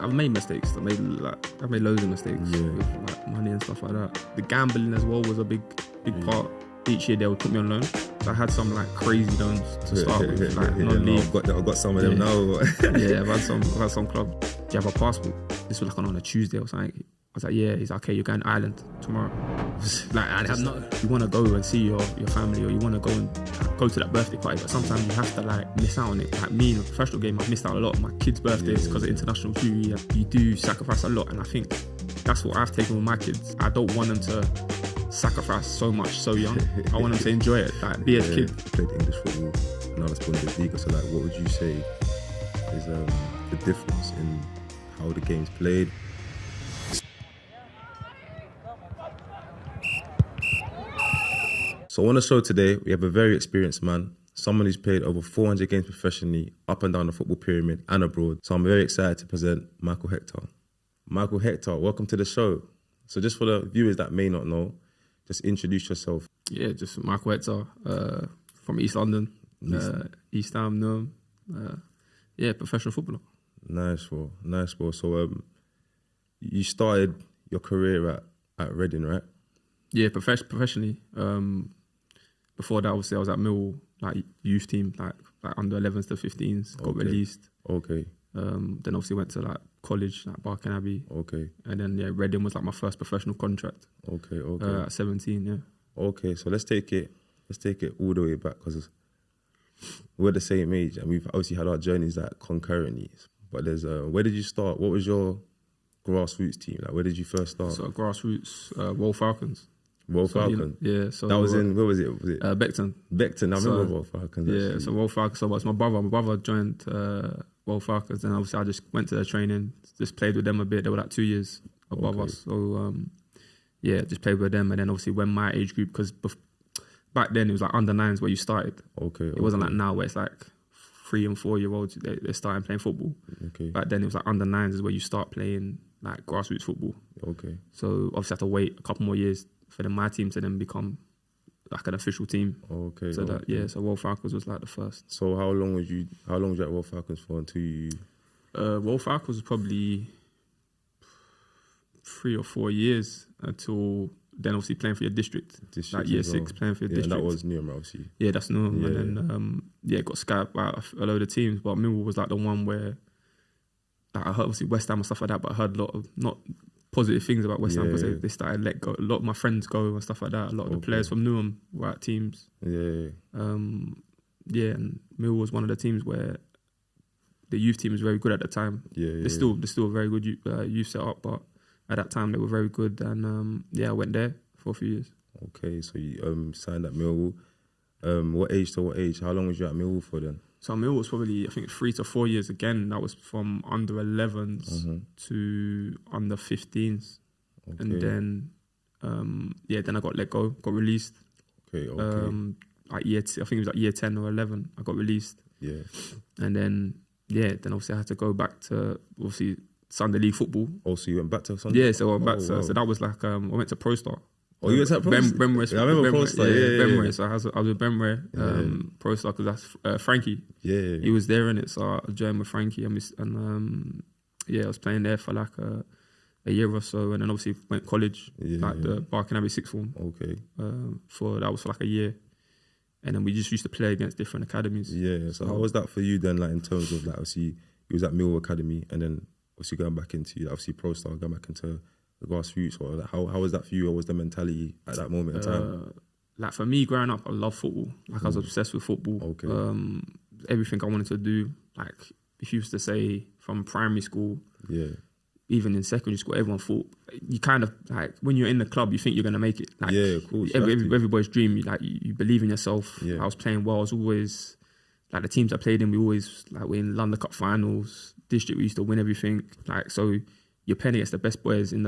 I've made mistakes. I've made loads of mistakes with like money and stuff like that. The gambling as well was a big part. Each year they would put me on loan. So I had some like crazy loans to start with, like non-league. I've got some of them now. Yeah, I've had some clubs. Do you have a passport? This was like on a Tuesday or something. I was like, yeah. He's like, okay, you're going to Ireland tomorrow. Like, I have not. You want to go and see your family, or you want to go and go to that birthday party, but sometimes you have to like miss out on it. Like me in a professional game, I've missed out a lot on my kids' birthdays because of international duty. You do sacrifice a lot, and I think that's what I've taken with my kids. I don't want them to sacrifice so much so young. I want them to enjoy it, like be a kid. You played English football, now it's Bundesliga. So like, what would you say is the difference in how the game's played? So on the show today, we have a very experienced man, someone who's played over 400 games professionally, up and down the football pyramid and abroad. So I'm very excited to present Michael Hector. Michael Hector, welcome to the show. So just for the viewers that may not know, just introduce yourself. Yeah, just Michael Hector, from East London, East Ham, Newham. Professional footballer. Nice, bro. So you started your career at Reading, right? Yeah, professionally. Before that, obviously, I was at Millwall, like youth team, like under 11s to 15s, got released. Okay. Then obviously went to like college, like Barking Abbey. Okay. And then Reading was like my first professional contract. Okay. At 17, yeah. Okay, so let's take it all the way back, because we're the same age and we've obviously had our journeys like concurrently. But there's where did you start? What was your grassroots team? Like, where did you first start? So grassroots, World Falcons. Falcon. Yeah, so that was in, where was it? Beckton. Beckton. I remember World Falcons. Yeah, actually. so World Falcons. So it was my brother joined World Falcons, and obviously I just went to their training, just played with them a bit. They were like 2 years above us, so just played with them. And then obviously when my age group, because back then it was like under 9s where you started. It wasn't like now where it's like 3 and 4 year olds they're starting playing football. Back then it was like under 9s is where you start playing like grassroots football. So obviously I had to wait a couple more years for my team to then become like an official team. So World Falcons was like the first. So how long was you at World Falcons for until you? World Falcons was probably 3 or 4 years until then. Obviously playing for your district like year 6, playing for your district. And that was Newham, obviously. Yeah, that's Newham. And then got scattered by a load of teams, but Millwall was like the one where like, I heard obviously West Ham and stuff like that, but I heard a lot of not positive things about West Ham because they started let go. A lot of my friends go and stuff like that. A lot of the players from Newham were at teams. And Millwall was one of the teams where the youth team was very good at the time. They're still a very good youth setup, but at that time they were very good. And I went there for a few years. Okay, so you signed at Millwall. What age to what age? How long was you at Millwall for then? So Millwall was probably, I think, 3 to 4 years again. That was from under 11s to under 15s. And then, then I got let go, got released. Like I think it was like year 10 or 11, I got released. And then obviously I had to go back to, obviously, Sunday League football. Oh, so you went back to Sunday? Yeah, so I went back to, so that was like, I went to Pro Star. Oh, you went to Bremre. I remember Pro Star, Bremre. So I was with Bremre, Pro Star, because that's Frankie. He was there in it, so I joined with Frankie, and I was playing there for like a year or so, and then obviously went college, the Barking Abbey sixth form. That was for like a year, and then we just used to play against different academies. So how was that for you then, like in terms of like, obviously you was at Millwall Academy, and then obviously going back into obviously Pro Star, going back into the grassroots, or like, how was that for you? What was the mentality at that moment in time? Like for me, growing up, I loved football. Like I was obsessed with football. Everything I wanted to do. Like if you used to say from primary school, even in secondary school, everyone thought you kind of like when you're in the club, you think you're gonna make it. Like, of course. Everybody's dream. You believe in yourself. I was playing well. I was always like the teams I played in. We always like we're in London Cup finals. District, we used to win everything. Like so. You're playing against the best boys in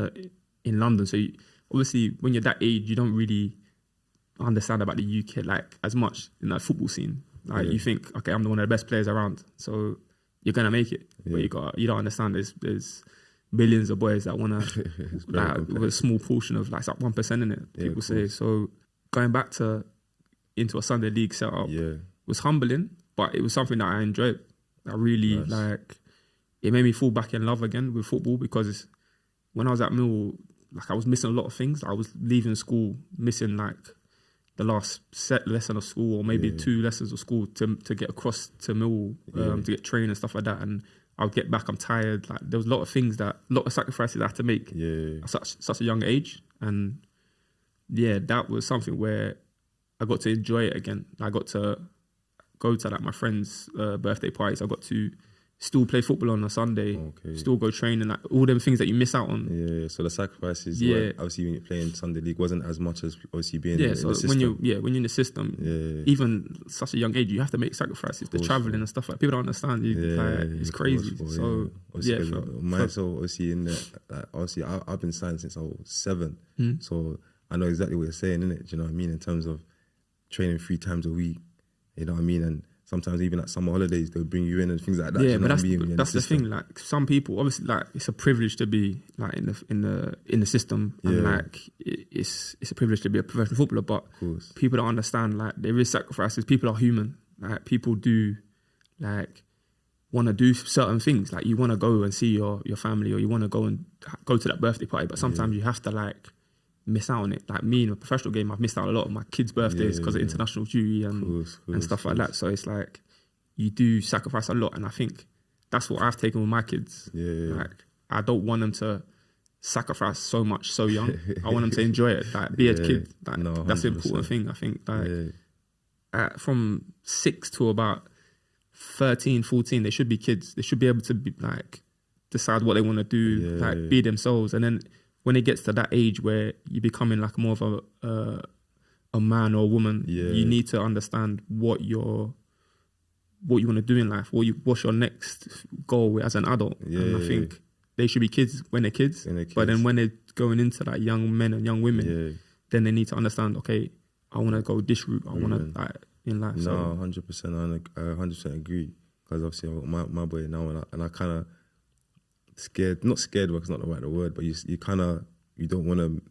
London. So obviously, when you're that age, you don't really understand about the UK like as much in that football scene. Like you think, okay, I'm one of the best players around, so you're gonna make it. But you don't understand. There's billions of boys that wanna like with a small portion of like 1% in it. People say so. Going back into a Sunday League setup was humbling, but it was something that I enjoyed. I really like. it made me fall back in love again with football, because when I was at Mill, like I was missing a lot of things. I was leaving school missing like the last set lesson of school, or maybe 2 lessons of school to get across to Mill to get training and stuff like that. And I would get back, I'm tired. Like there was a lot of sacrifices I had to make at such a young age. And yeah, that was something where I got to enjoy it again. I got to go to like my friends' birthday parties. I got to still play football on a Sunday, still go training, like all them things that you miss out on. Yeah, so the sacrifices, obviously when you're playing Sunday League wasn't as much as obviously being in the system. when you're in the system, even such a young age, you have to make sacrifices. The traveling and stuff, like people don't understand. It's crazy. So myself, obviously in the, obviously I've been signed since I was 7, so I know exactly what you're saying, innit? Do you know what I mean? In terms of training 3 times a week, you know what I mean? And sometimes even at summer holidays, they'll bring you in and things like that. Yeah, but that's the thing. Like some people, obviously, like it's a privilege to be like in the system, and like it's a privilege to be a professional footballer. But people don't understand. Like there is sacrifices. People are human. Like people do, like want to do certain things. Like you want to go and see your family, or you want to go to that birthday party. But sometimes you have to like miss out on it. Like me in a professional game, I've missed out a lot of my kids' birthdays because of international duty and stuff like that. So it's like you do sacrifice a lot, and I think that's what I've taken with my kids. Like I don't want them to sacrifice so much so young. I want them to enjoy it. Like be a kid. Like that's the important thing. I think like from 6 to about 13, 14, they should be kids. They should be able to be like decide what they want to do, like be themselves, and then when it gets to that age where you're becoming like more of a man or a woman, you need to understand what you want to do in life, what's your next goal as an adult. And I think they should be kids when they're kids, but then when they're going into like young men and young women, then they need to understand, okay, I want to go this route, I want to like in life. No, 100%, I 100% agree, because obviously I've got my boy now, and I kind of not scared because it's not the right word, but you kind of, you don't want to,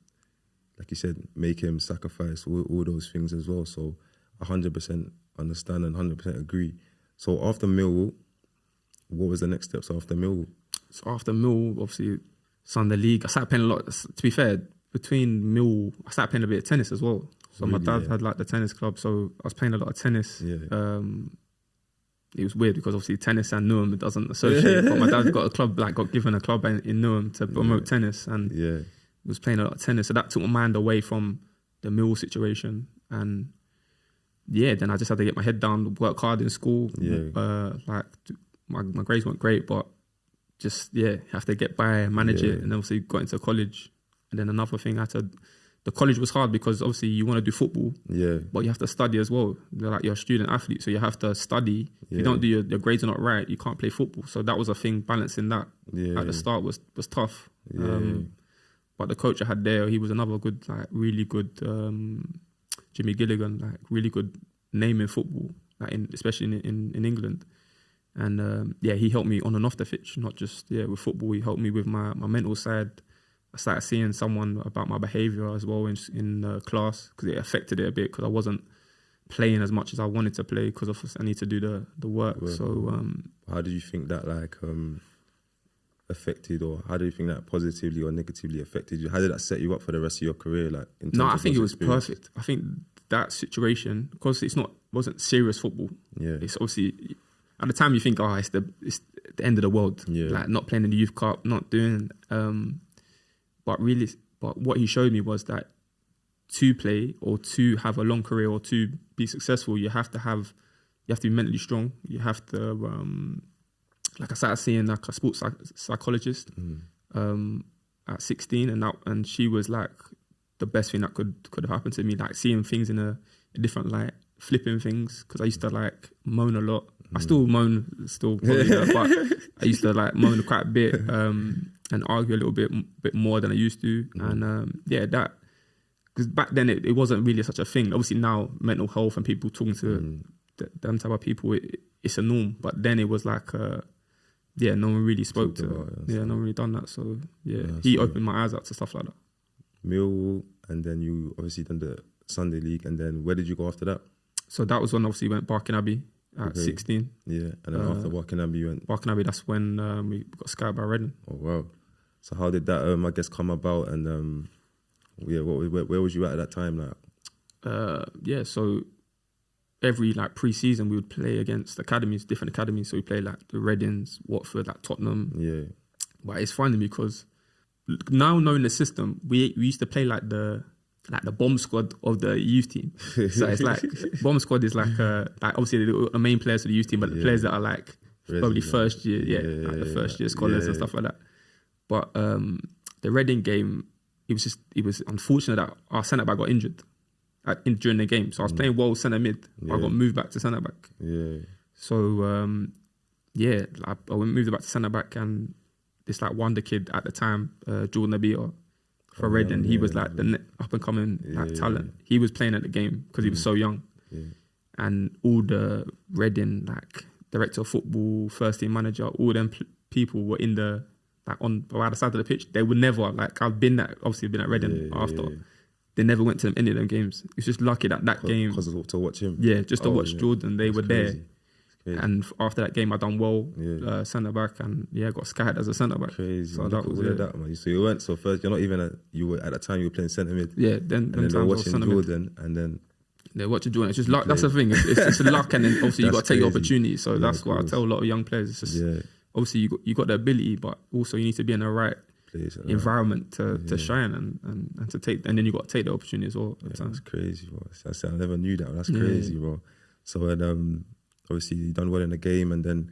like you said, make him sacrifice all those things as well. So 100% understand and 100% agree. So after Millwall, what was the next steps after Millwall? So after Millwall, obviously Sunday League, I started playing a lot. To be fair, between Millwall, I started playing a bit of tennis as well. So really, my dad had like the tennis club, so I was playing a lot of tennis. It was weird because obviously tennis and Newham, it doesn't associate. But my dad got given a club in Newham to promote tennis, and was playing a lot of tennis. So that took my mind away from the Mill situation. And then I just had to get my head down, work hard in school. Like my grades weren't great, but just have to get by, manage it, and then obviously got into college. And then another thing, the college was hard because obviously you want to do football, but you have to study as well. You're a student athlete, so you have to study. If you don't do your grades are not right, you can't play football. So that was a thing, balancing that at the start was tough. But the coach I had there, he was another good, like really good Jimmy Gilligan, like really good name in football, like especially in England. And he helped me on and off the pitch, not just with football. He helped me with my mental side. I started seeing someone about my behaviour as well in class, because it affected it a bit, because I wasn't playing as much as I wanted to play because I need to do the work. So how do you think that affected, or how do you think that positively or negatively affected you? How did that set you up for the rest of your career? I think it was perfect. I think that situation, because wasn't serious football. It's obviously at the time you think, it's the end of the world. Like not playing in the Youth Cup, not doing. But what he showed me was that to play or to have a long career or to be successful, you have to be mentally strong. You have to, I started seeing like a sports psychologist at 16, and she was like the best thing that could have happened to me. Like seeing things in a different light, flipping things, because I used to like moan a lot. I still moan, probably, but I used to like moan quite a bit. And argue a little bit more than I used to. And that, because back then it wasn't really such a thing. Obviously now mental health and people talking to them type of people, it's a norm. But then it was like, no one really spoke to no one really done that. So he opened my eyes up to stuff like that. Millwall, and then you obviously done the Sunday League, and then where did you go after that? So that was when obviously went Barking Abbey. at 16. Yeah, and then after Barking Abbey, you went... Barking Abbey, that's when we got scouted by Reading. Oh, wow. So how did that, I guess, come about? And where was you at that time? Like, so every like pre-season we would play against academies, different academies. So we play like the Readings, Watford, like Tottenham. Yeah. But it's funny because now knowing the system, we used to play like the bomb squad of the youth team. So it's like bomb squad is like obviously the main players of the youth team, but the players that are like probably first year, like the first year scholars and stuff like that. But the Reading game, it was unfortunate that our centre back got injured during the game. So I was playing well centre mid. I got moved back to centre back. Yeah. So I moved back to centre back, and this like wonder kid at the time, Jordan Abia for Reading. He was like the up and coming like talent. He was playing at the game because he was so young, and all the Reading like director of football, first team manager, all them people were in the like on either side of the pitch. They would never like I've been at Reading after. They never went to any of them games. It's just lucky that game because to watch him. Yeah, just to watch Jordan. They were there. And after that game, I done well, centre back, and got scouted as a centre back. Crazy. So that was that, man. So you went. So first, you're not even you were at that time. You were playing centre mid. Yeah. Then they were watching Jordan, and then they're watching Jordan. It's just luck. That's the thing. It's just luck, and then obviously you got to take your opportunity. So that's what I tell a lot of young players. It's just obviously you got the ability, but also you need to be in the right environment to shine and to take. And then you got to take the opportunity as well. That's crazy, bro. I never knew that. That's crazy, bro. So obviously you done well in the game, and then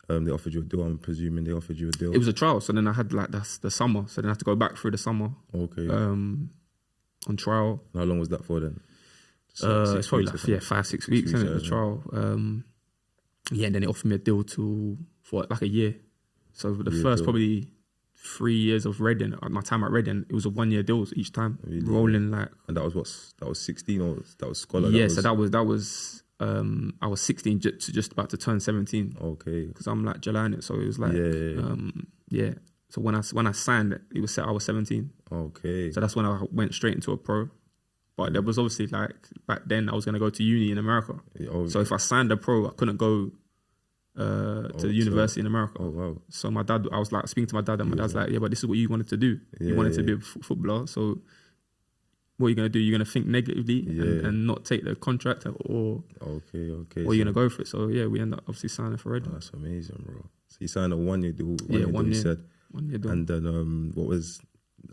they offered you a deal. I'm presuming they offered you a deal. It was a trial, so then I had like that's the summer. So then I had to go back through the summer. Okay. On trial. How long was that for then? It's probably like 5-6 weeks, isn't it? The trial. And then they offered me a deal for like a year. So the first probably 3 years of Reading, my time at Reading, it was a 1 year deal each time, rolling like. And that was 16 or that was scholar? Yeah, so that was. I was 16 just about to turn 17. Okay. Because I'm like July in it, so it was like So when I signed it was set I was 17. Okay. So that's when I went straight into a pro. But there was obviously like back then I was gonna go to uni in America. So if I signed a pro, I couldn't go to the university in America. Oh wow. So my dad, I was like speaking to my dad, and my dad's like, yeah, but this is what you wanted to do. You wanted to be a footballer, so what are you going to do? You're going to think negatively and not take the contract, or you're going to go for it. So we end up obviously signing for Reading. Oh, that's amazing, bro. So you signed a 1 year deal. 1 year. You said 1 year deal. And then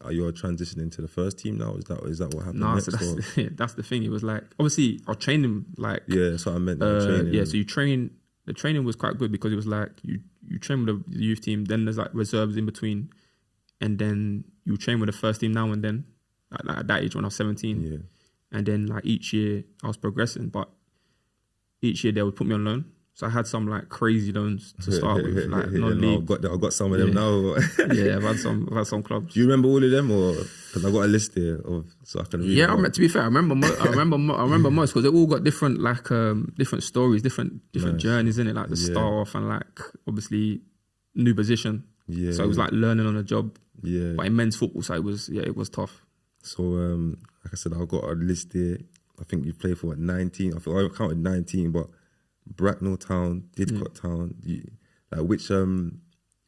are you transitioning to the first team now? Is that what happened? No, so that's the thing. It was like obviously I trained him like that's what I meant. Training. So you train. The training was quite good because it was like you train with the youth team. Then there's like reserves in between, and then you train with the first team now and then. Like at that age when I was 17, and then like each year I was progressing, but each year they would put me on loan. So I had some like crazy loans to start with, like non-league. I've got some of them now. I've had some clubs. Do you remember all of them, or because I got a list here so I can read? Yeah, to be fair, I remember most because they all got different like different stories, different journeys in it. Like the start off and like obviously new position. Yeah. So it was like learning on the job. Yeah. But in men's football, so it was tough. So, like I said, I've got a list here. I think you played for 19. I think I counted 19, but Bracknell Town, Didcot Town.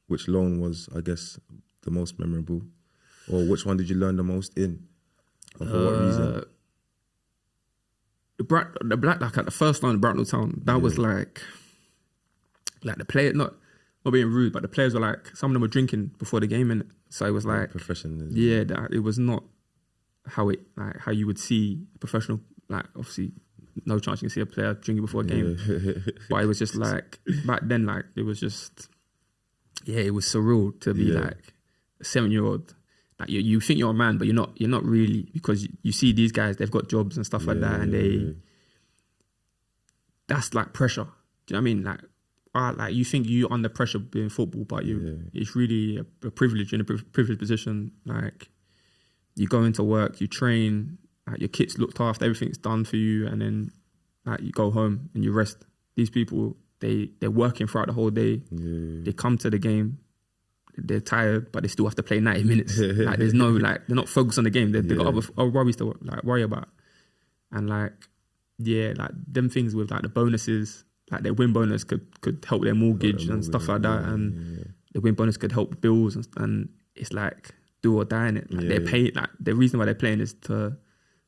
Which loan was, I guess, the most memorable, or which one did you learn the most in, and for what reason? Like at the first line of Bracknell Town, that was like the player not being rude, but the players were like some of them were drinking before the game, and so it was like professional. Yeah, it was not how you would see a professional, like obviously no chance you can see a player drinking before a game. But it was just like back then, like it was just it was surreal to be like a 7-year-old. Like you think you're a man, but you're not really, because you see these guys, they've got jobs and stuff like that, and that's like pressure. Do you know what I mean? Like you think you're under pressure being football, but it's really a privilege, in a privileged position. Like you go into work, you train, like your kit's looked after, everything's done for you, and then like you go home and you rest. These people, they're working throughout the whole day. They come to the game, they're tired, but they still have to play 90 minutes. Like there's no like they're not focused on the game. They've got other worries to like worry about, and like like them things with like the bonuses. like their win bonus could help their mortgage and stuff like that, and the win bonus could help bills, and it's like do or die in it. Like they're paid. Like the reason why they're playing is to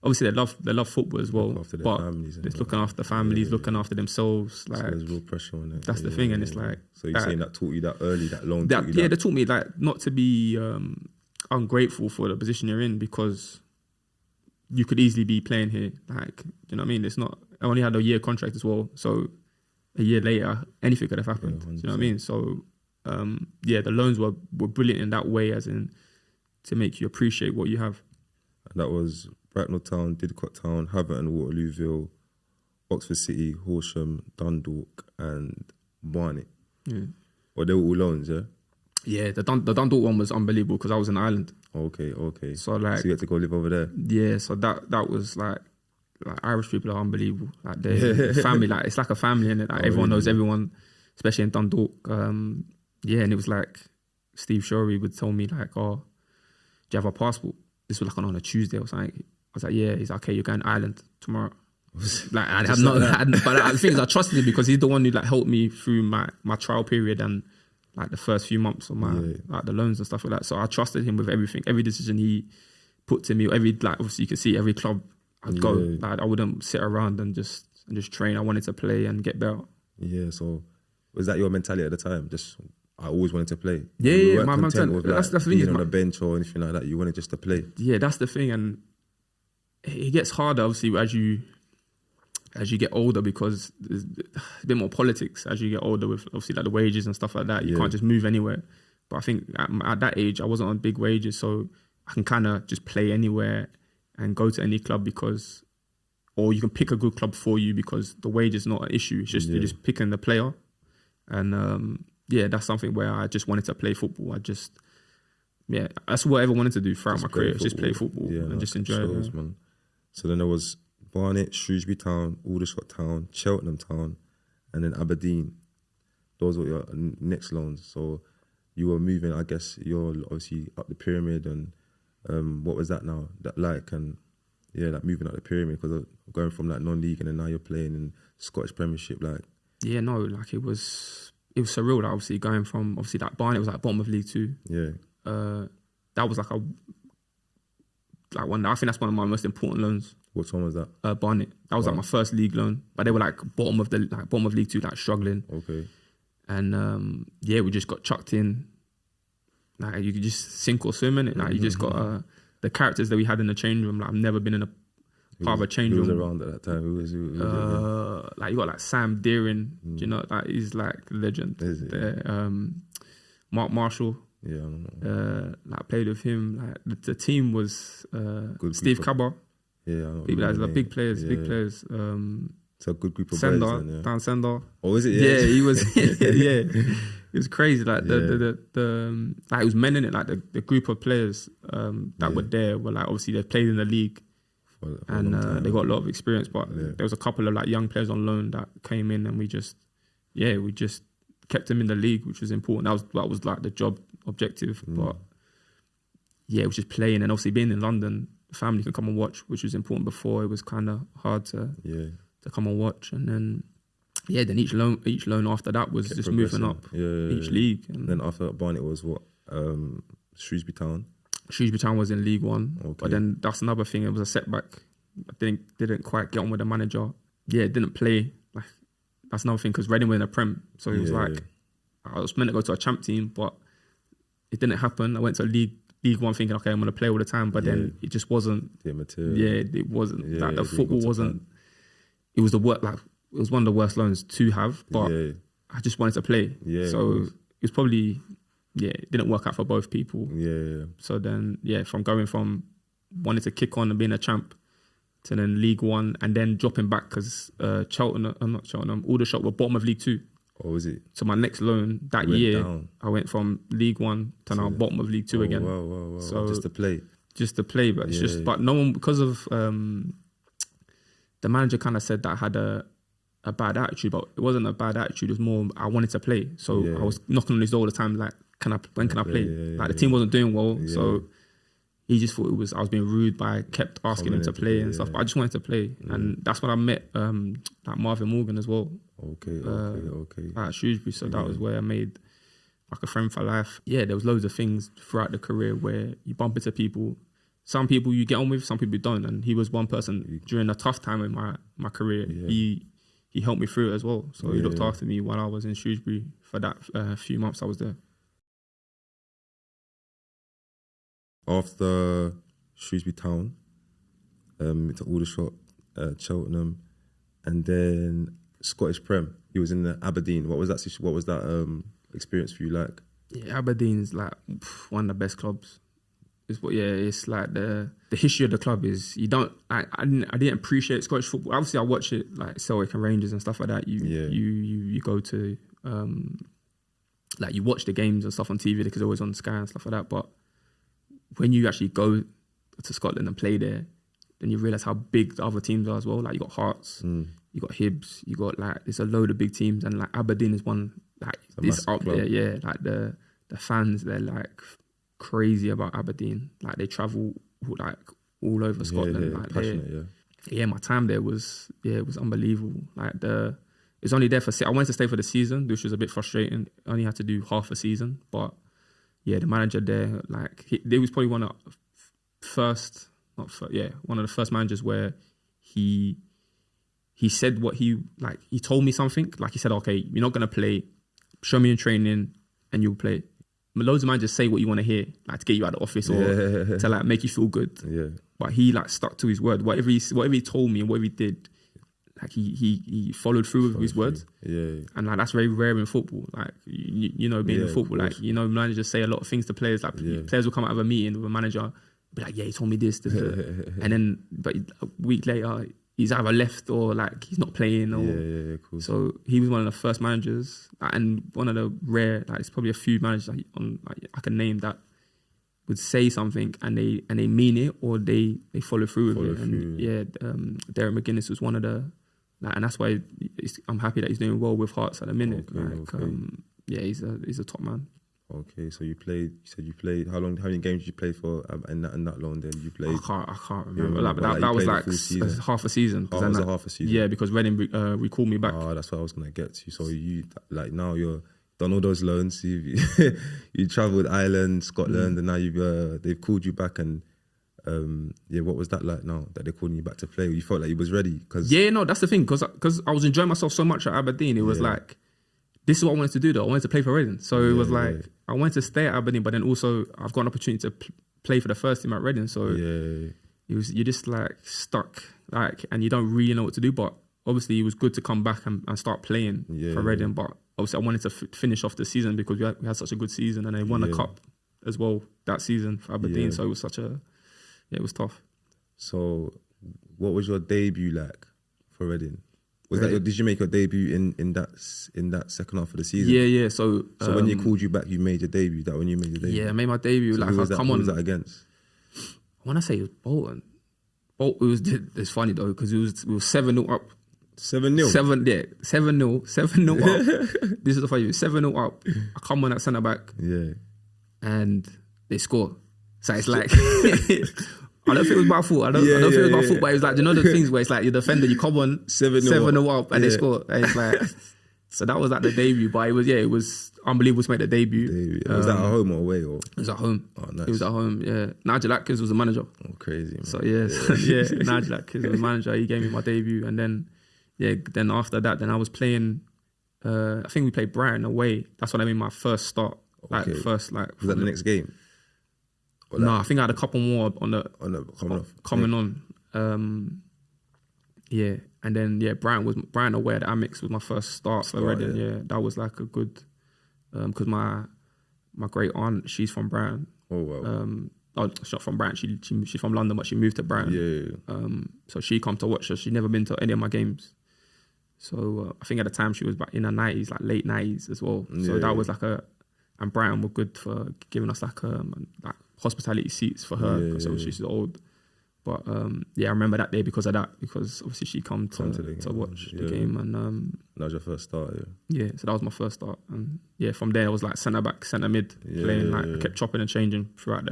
obviously they love football as well, but it's looking after families, looking after themselves. Like, so there's real pressure on it. That's the thing, and it's like. So you're saying that taught you that early, that long. They taught me like not to be ungrateful for the position you're in, because you could easily be playing here. Like, you know what I mean? It's not. I only had a year contract as well, so a year later anything could have happened. You know what I mean? So the loans were brilliant in that way, as in to make you appreciate what you have. And that was Bracknell Town, Didcot Town, Haverton, Waterlooville, Oxford City, Horsham, Dundalk, and Barnet. Yeah. Well, they were all loans, yeah? Yeah, the Dundalk one was unbelievable because I was in Ireland. Okay. So like, you had to go live over there. Yeah, so that was like Irish people are unbelievable. Like their family, like it's like a family, and like everyone knows everyone, especially in Dundalk. And it was like Steve Shorey would tell me like, "Oh, do you have a passport?" This was like on a Tuesday or something. I was like, "Yeah." He's like, "Okay, you're going to Ireland tomorrow." Like I had not, but the thing is, I trusted him because he's the one who like helped me through my trial period and like the first few months of my like the loans and stuff like that. So I trusted him with everything, every decision he put to me. Every like obviously you can see every club I'd go. Like I wouldn't sit around and just train. I wanted to play and get better. Yeah. So was that your mentality at the time? Just I always wanted to play. Yeah. My mentality. That's the thing. Being on a bench or anything like that. You wanted just to play. Yeah, that's the thing, and it gets harder obviously as you get older, because there's a bit more politics as you get older with obviously like the wages and stuff like that. You can't just move anywhere. But I think at that age, I wasn't on big wages, so I can kind of just play anywhere and go to any club or you can pick a good club for you because the wage is not an issue. It's just you're just picking the player. And that's something where I just wanted to play football. That's what I ever wanted to do throughout my career. Just play football and just enjoy it. Man. So then there was Barnet, Shrewsbury Town, Aldershot Town, Cheltenham Town, and then Aberdeen. Those were your next loans. So you were moving, I guess, you're obviously up the pyramid, and what was that now? That like, and like moving up the pyramid, because going from like non-league and then now you're playing in Scottish Premiership, like. Yeah, no, like it was surreal. Like obviously going from that Barnet was like bottom of League 2. Yeah. That was like one. I think that's one of my most important loans. What one was that? Barnet. That was like my first league loan, but they were like bottom of League 2, like struggling. Okay. And we just got chucked in. Like you could just sink or swim in it. Like you just got the characters that we had in the change room. Like I've never been in a part of a change room. Who was around at that time? Who was like you got like Sam Deering. Do you know? Like he's like a legend. Is it? Mark Marshall. Yeah, I don't know. Like played with him. Like the team was Steve Cabba. Yeah, I don't know. Like big players. It's a good group of Sender, boys. Then, Dan Sender. Oh, is it? Yeah, he was. Yeah, it was crazy. Like the like it was men in it. Like the group of players that were there were like obviously they played in the league, and they got a lot of experience. But there was a couple of like young players on loan that came in, and we just kept them in the league, which was important. That was like the job objective. But it was just playing, and obviously being in London, the family could come and watch, which was important. Before it was kind of hard to come and watch, and then then each loan after that was just moving up each league. And then after Barnet was what? Shrewsbury Town. Shrewsbury Town was in League One, but then that's another thing. It was a setback. I didn't quite get on with the manager. Didn't play. Like that's another thing because Reading were in the Prem, so it was like I was meant to go to a champ team, but it didn't happen. I went to League One thinking, okay, I'm going to play all the time, but then it just wasn't. It wasn't. Like the football wasn't. It was it was one of the worst loans to have, but I just wanted to play. So it was probably it didn't work out for both people. So then from going from wanting to kick on and being a champ to then League One and then dropping back because Aldershot were bottom of League 2. Oh, was it? So my next loan that year, I went from League 1 to now bottom of League 2 again. Wow. So just to play, but it's just but no one because of the manager kind of said that I had a bad attitude, but it wasn't a bad attitude. It was more I wanted to play, so I was knocking on his door all the time, like, when can I play? The team wasn't doing well, so he just thought I was being rude by kept asking him to play and stuff. But I just wanted to play, and that's when I met like Marvin Morgan as well. Okay. At Shrewsbury, so that was where I made like a friend for life. Yeah, there was loads of things throughout the career where you bump into people. Some people you get on with, some people you don't. And he was one person during a tough time in my career. Yeah. He helped me through it as well. So he looked after me while I was in Shrewsbury for that few months I was there. After Shrewsbury Town, into Aldershot, Cheltenham, and then Scottish Prem. He was in the Aberdeen. What was that experience for you like? Yeah, Aberdeen's like one of the best clubs. It's like the history of the club is I didn't appreciate Scottish football. Obviously, I watch it like Celtic and Rangers and stuff like that. You go to like you watch the games and stuff on TV because they're always on Sky and stuff like that. But when you actually go to Scotland and play there, then you realise how big the other teams are as well. Like you got Hearts, you got Hibs, you got like there's a load of big teams, and like Aberdeen is one like this up there. Yeah, like the fans, they're like crazy about Aberdeen. Like they travel like all over Scotland. Like passionate, my time there was it was unbelievable. Like it's only there I wanted to stay for the season, which was a bit frustrating. I only had to do half a season, but yeah, the manager there, like he was probably one of the first managers where he said what he told me something. Like he said, okay, you're not gonna play. Show me in training, and you'll play. Loads of managers say what you want to hear, like to get you out of the office or to like make you feel good. Yeah. But he like stuck to his word. Whatever he told me and whatever he did, like he followed through with his words. Yeah. And like that's very rare in football. Like you know, being in football, like managers say a lot of things to players. Like players will come out of a meeting with a manager, be like, yeah, he told me this, and then but a week later he's either left or like he's not playing. Or, cool. So he was one of the first managers, and one of the rare, like it's probably a few managers I can name that would say something and they mean it or they follow through with it. And Derek McGuinness was one of the, and that's why I'm happy that he's doing well with Hearts at the minute. He's a top man. Okay, so you said how many games did you play for in that long there? You played? I can't remember. That was like half a season. Oh, was half a season? Yeah, because Reading recalled me back. Oh, that's what I was going to get to. So you, like now you're done all those loans. You travelled Ireland, Scotland, and now they've called you back and what was that like now that they're calling you back to play? You felt like you was ready? That's the thing, because I was enjoying myself so much at Aberdeen. It was like, this is what I wanted to do though. I wanted to play for Reading. So it was like, I wanted to stay at Aberdeen, but then also I've got an opportunity to play for the first team at Reading. So you're just like stuck, like, and you don't really know what to do. But obviously it was good to come back and start playing for Reading. But obviously I wanted to finish off the season because we had such a good season, and they won the cup as well that season for Aberdeen. So it was it was tough. So what was your debut like for Reading? Did you make your debut in that second half of the season? Yeah. So when they called you back, you made your debut. That when you made your debut? Yeah, I made my debut. So who was that against? When I say it was Bolton, it's funny though because we were 7-0 up. 7-0? 7-0 up. This is the funny. 7-0 up. I come on at centre back. Yeah. And they score. So it's like I don't think it was my fault. I don't think it was my fault, but it was like, the things where it's like your defender, you come on 7-0 up and they score. And it's like, so that was like the debut, but it was unbelievable to make the debut. Was that at home or away? Or? It was at home. Oh, nice. It was at home, yeah. Nigel Atkins was the manager. Oh, crazy, man. So Nigel Atkins was the manager. He gave me my debut, and then after that, I was playing, I think we played Brighton away. That's when I made my first start. Okay. Was that the next game? No, I think I had a couple more coming on. And then Brighton away at Amex was my first start for Reading. Yeah, that was like a good because my great aunt, she's from Brighton. Oh wow. She's not from Brighton. She's from London, but she moved to Brighton. Yeah. So she come to watch us. She'd never been to any of my games. So I think at the time she was back in her 90s, like late 90s as well. So that was like and Brighton were good for giving us like hospitality seats for her because obviously she's old. But I remember that day because of that, because obviously she come to watch the game. And that was your first start, so that was my first start. And from there I was like centre back, centre mid, playing like I kept chopping and changing throughout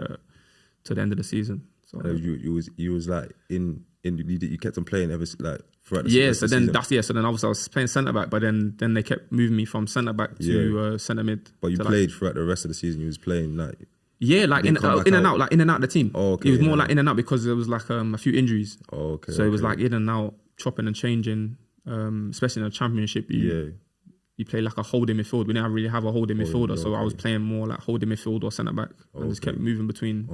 to the end of the season. So you was like you kept on playing ever like throughout the so then season. So then obviously I was playing centre back, but then they kept moving me from centre back to centre mid. But you played throughout the rest of the season. You was playing like like in and out, like in and out the team. Oh, okay, it was more like in and out because there was like a few injuries. Oh, okay. So it was like in and out, chopping and changing. Especially in the championship, you play like a holding midfield. We didn't really have a holding midfielder, so I was playing more like holding midfield or centre back, and just kept moving between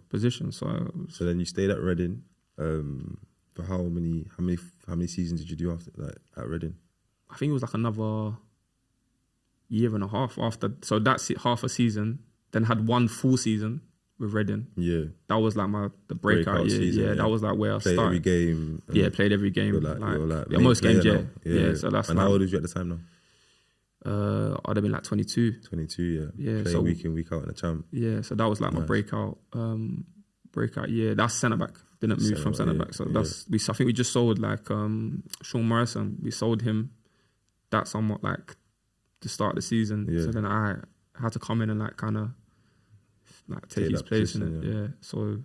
positions. So then you stayed at Reading. For how many seasons did you do after like at Reading? I think it was like another year and a half after. So that's it, half a season. Then had one full season with Reading. Yeah, that was like the breakout year. Season, that was like where I started. Every game. Played every game. Like most games. Yeah. So that's. And how old was you at the time now? I'd have been like 22. 22, yeah. Playing week in, week out in the champ. Yeah, so that was like my breakout year. That's centre back. Didn't move from centre back. So I think we just sold like Sean Morrison. We sold him. That somewhat like to start the season. Yeah. So then I had to come in and like kind of like take his place in it. Yeah. So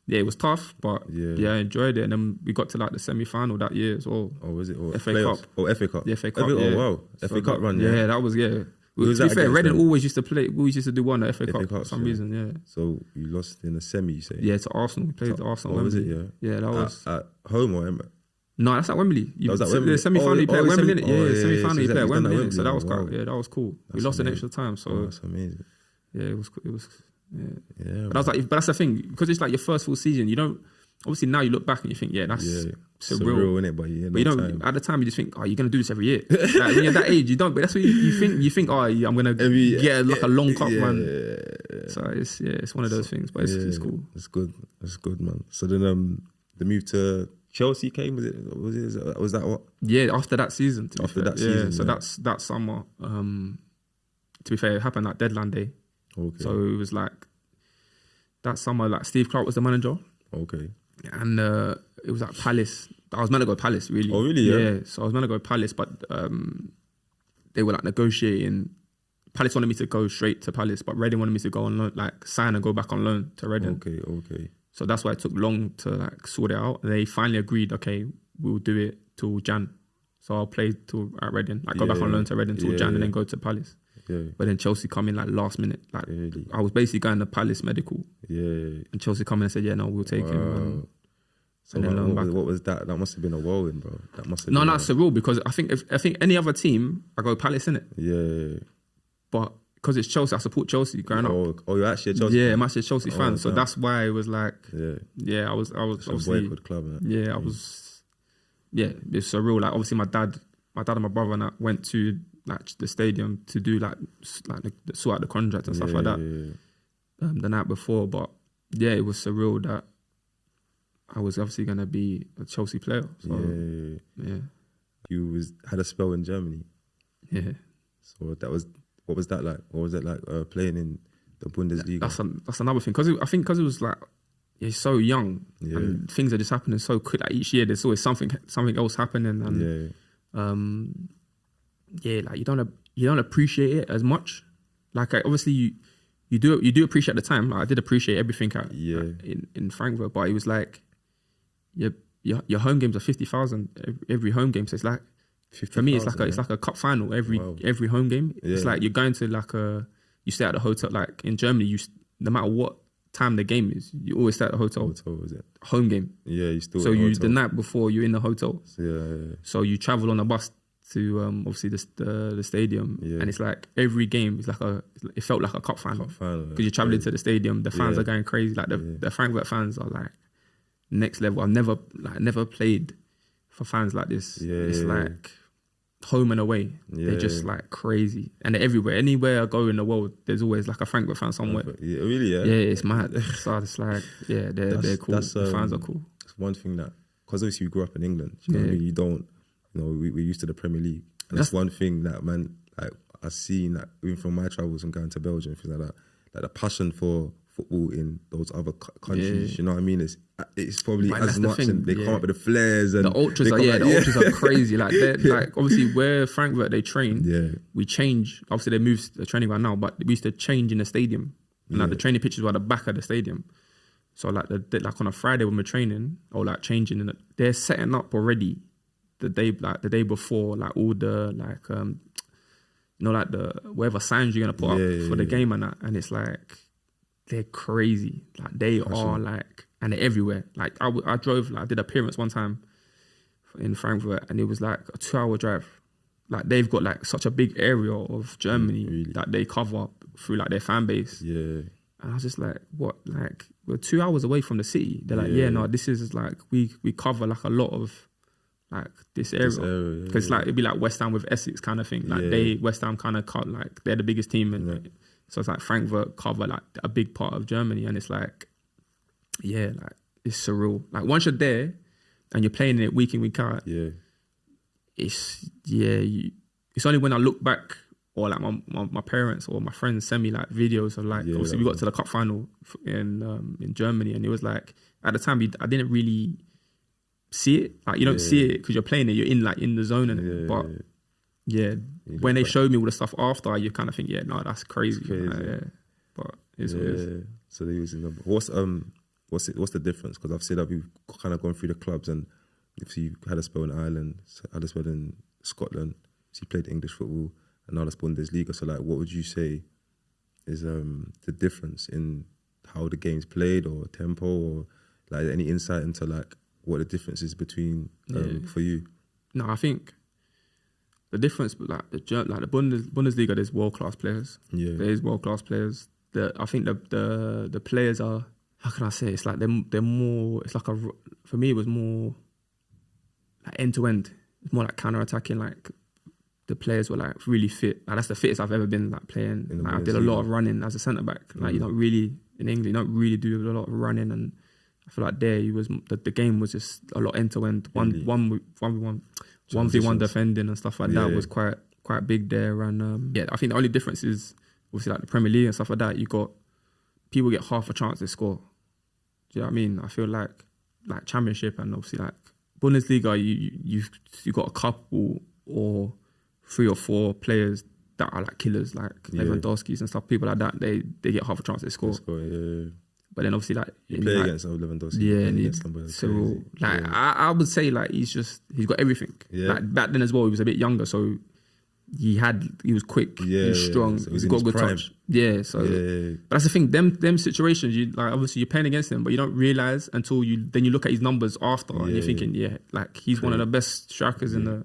it was tough, but I enjoyed it. And then we got to like the semi-final that year as well. Oh, was it? FA Cup. Oh, FA Cup. The FA Cup. Oh, wow. FA Cup run. Yeah, that was To be fair, Reading always used to play. We always used to do one at FA Cup for some reason. Yeah. So you lost in the semi, you say? Yeah, to Arsenal. We played to Arsenal. What was it? Yeah, that was at home or Emirates? No, that's at Wembley. That was at Wembley. The semi-final you play at Wembley, innit? Yeah, semi-final you play at Wembley, Wembley. So that was that was cool. We lost in extra time, so that's amazing. Yeah, it was. Yeah. But that's the thing, because it's like your first full season. You don't. Obviously, now you look back and you think, that's surreal, innit? But you don't. At the time, you just think, you're gonna do this every year. Like, when you're that age, you don't. But that's what you think. You think, I'm gonna get like a long cup run. So it's one of those things. But it's cool. It's good. It's good, man. So then the move to Chelsea came. Was that what? Yeah, after that season. So that summer. To be fair, it happened like deadline day. Okay. So it was like that summer. Like Steve Clark was the manager. Okay. And it was at Palace. I was meant to go Palace, really. Oh, really? Yeah. So I was meant to go Palace, but they were like negotiating. Palace wanted me to go straight to Palace, but Reading wanted me to go on loan, like sign and go back on loan to Reading. Okay. So that's why it took long to like sort it out. And they finally agreed, okay, we'll do it till Jan. So I'll play at Reading, like go back on loan to Reading till Jan and then go to Palace. Yeah. But then Chelsea come in like last minute. Like really? I was basically going to Palace medical. Yeah. And Chelsea come in and said, no, we'll take him. So what was that? That must have been a whirlwind, bro. That must have been that's surreal, because I think any other team, I go Palace, innit? Yeah. But because it's Chelsea, I support Chelsea growing up. Oh, you're actually a Chelsea fan? Yeah, I'm actually a Chelsea fan. So that's why it was like, I was obviously... a boycott club, man. Yeah, I was... Yeah, it's surreal. Like, obviously my dad and my brother and I went to like the stadium to do like sort out the contract and stuff like that the night before. But it was surreal that I was obviously going to be a Chelsea player. So, You had a spell in Germany. Yeah. So what was that like? What was it like playing in the Bundesliga? That's another thing. Because it was like, you're so young and things are just happening so quick. Like each year there's always something else happening. And like you don't appreciate it as much. Like obviously you do appreciate the time. Like I did appreciate everything in Frankfurt, but it was like your home games are 50,000 every home game. So it's like, for me it's like a cup final every home game. It's like you're going to like you stay at the hotel. Like in Germany, no matter what time the game is, you always stay at the hotel. Was it? Home game. Yeah, you still. So the night before you're in the hotel. So you travel on a bus to obviously the stadium, and it's like every game is like it felt like a cup final because you're traveling to the stadium. The fans are going crazy. Like the Frankfurt fans are like next level. I've never played for fans like this. It's like home and away. They're just like crazy, and they're everywhere. Anywhere I go in the world, there's always like a Frankfurt fan somewhere. Yeah, really? Yeah. Yeah, it's mad. So it's like they're cool. The fans are cool. It's one thing that, because obviously we grew up in England. You know what I mean? You don't. We're used to the Premier League. And that's one thing that, man, like I've seen that even from my travels and going to Belgium, things like that, like the passion for football in those other countries, you know what I mean? It's probably as much, and they come up with the flares and the ultras ultras are crazy. Like like obviously where Frankfurt they train, we change. Obviously they moved the training right now, but we used to change in the stadium. And like the training pitches were at the back of the stadium. So like like on a Friday when we're training or like changing, and they're setting up already the day before, like all the like like the whatever signs you're gonna put up for the game and that. And it's like they're crazy. Like they are like, and they're everywhere. Like I drove, like I did appearance one time in Frankfurt, and it was like a 2-hour drive. Like they've got like such a big area of Germany that they cover through like their fan base. Yeah. And I was just like, what? Like we're 2 hours away from the city. They're like, no, this is like we cover like a lot of like this area. Because like it'd be like West Ham with Essex kind of thing. Like West Ham kind of cut, like they're the biggest team, and like, so it's like Frankfurt cover like a big part of Germany, and it's like, like it's surreal. Like once you're there and you're playing it week in, week out, it's only when I look back, or like my parents or my friends send me like videos of like, obviously we got to the cup final in Germany, and it was like, at the time I didn't really see it. Like you don't see it because you're playing it, you're in the zone, and but when they showed me all the stuff after, you kind of think, that's crazy. But it's what it is. So they using them. What's the difference? Because I've said that we've kind of gone through the clubs, and if you had a spell in Ireland, had a spell in Scotland, so you played English football, and now that's Bundesliga. So like, what would you say is the difference in how the game's played, or tempo, or like any insight into like what the difference is between for you? No, I think the difference, like the Bundesliga, there's world class players. Yeah, there is world class players. I think the players are, how can I say? It's like they're more. It's like for me it was more like end to end. It's more like counter attacking. Like the players were like really fit. Like that's the fittest I've ever been like playing. Like, I did a lot of running as a centre back. Like you don't really in England, you don't really do a lot of running, and I feel like there the game was just a lot end to end. 1v1 defending and stuff like that was quite big there. And I think the only difference is obviously like the Premier League and stuff like that. You got people get half a chance to score. Do you know what I mean? I feel like Championship and obviously like Bundesliga, you've got a couple or 3 or 4 players that are like killers, like Lewandowski's and stuff. People like that, they get half a chance to score. But then obviously like you play against Lewandowski. So like I would say like he's got everything. Yeah. Like back then as well, he was a bit younger, so he was quick, he was strong, so he's got good touch. Yeah, so but that's the thing. Them situations, you like obviously you're playing against him, but you don't realise until you look at his numbers after, and you're thinking, like he's one of the best strikers in the.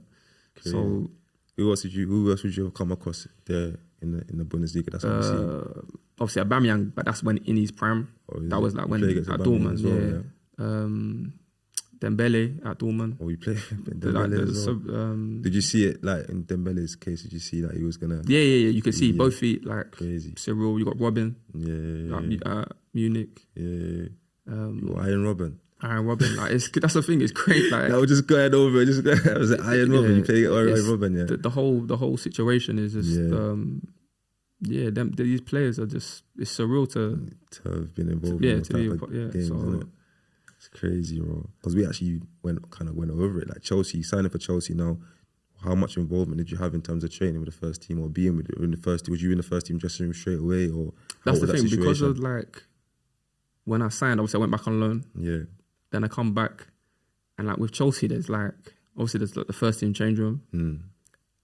So who else would you have come across there in the Bundesliga? That's what you see. Obviously Aubameyang, but that's when in his prime. That was like when at Dortmund. Dembele at Dortmund. Oh, you play Dembele as well. Did you see it like in Dembele's case? Did you see that he was gonna? Yeah. You could see both feet like crazy. Cyril, you got Robin. Munich. You got Iron Robin. Like that's the thing. It's great. Like I was just going over. I was like Iron Robin. You play Iron Robin. Yeah. The whole situation is just. These players are just. It's surreal to have been involved. in to be games, so, it's crazy, bro. Because we actually went over it. Like Chelsea, signing for Chelsea now. How much involvement did you have in terms of training with the first team or being in the first team? Was you in the first team dressing room straight away, or that's the thing? Because of like when I signed, obviously I went back on loan. Yeah. Then I come back, and like with Chelsea, there's like the first team change room.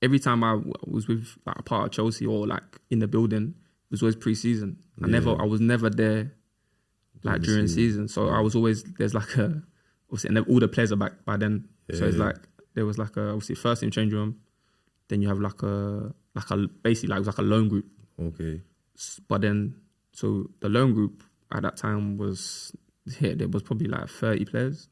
Every time I was with like a part of Chelsea or like in the building, it was always pre-season. I was never there like during season. So I was always, there's like obviously, and then all the players are back by then. So it's like, there was like obviously first team change room. Then you have basically like it was like a loan group. Okay. But then, so the loan group at that time was, there was probably like 30 players.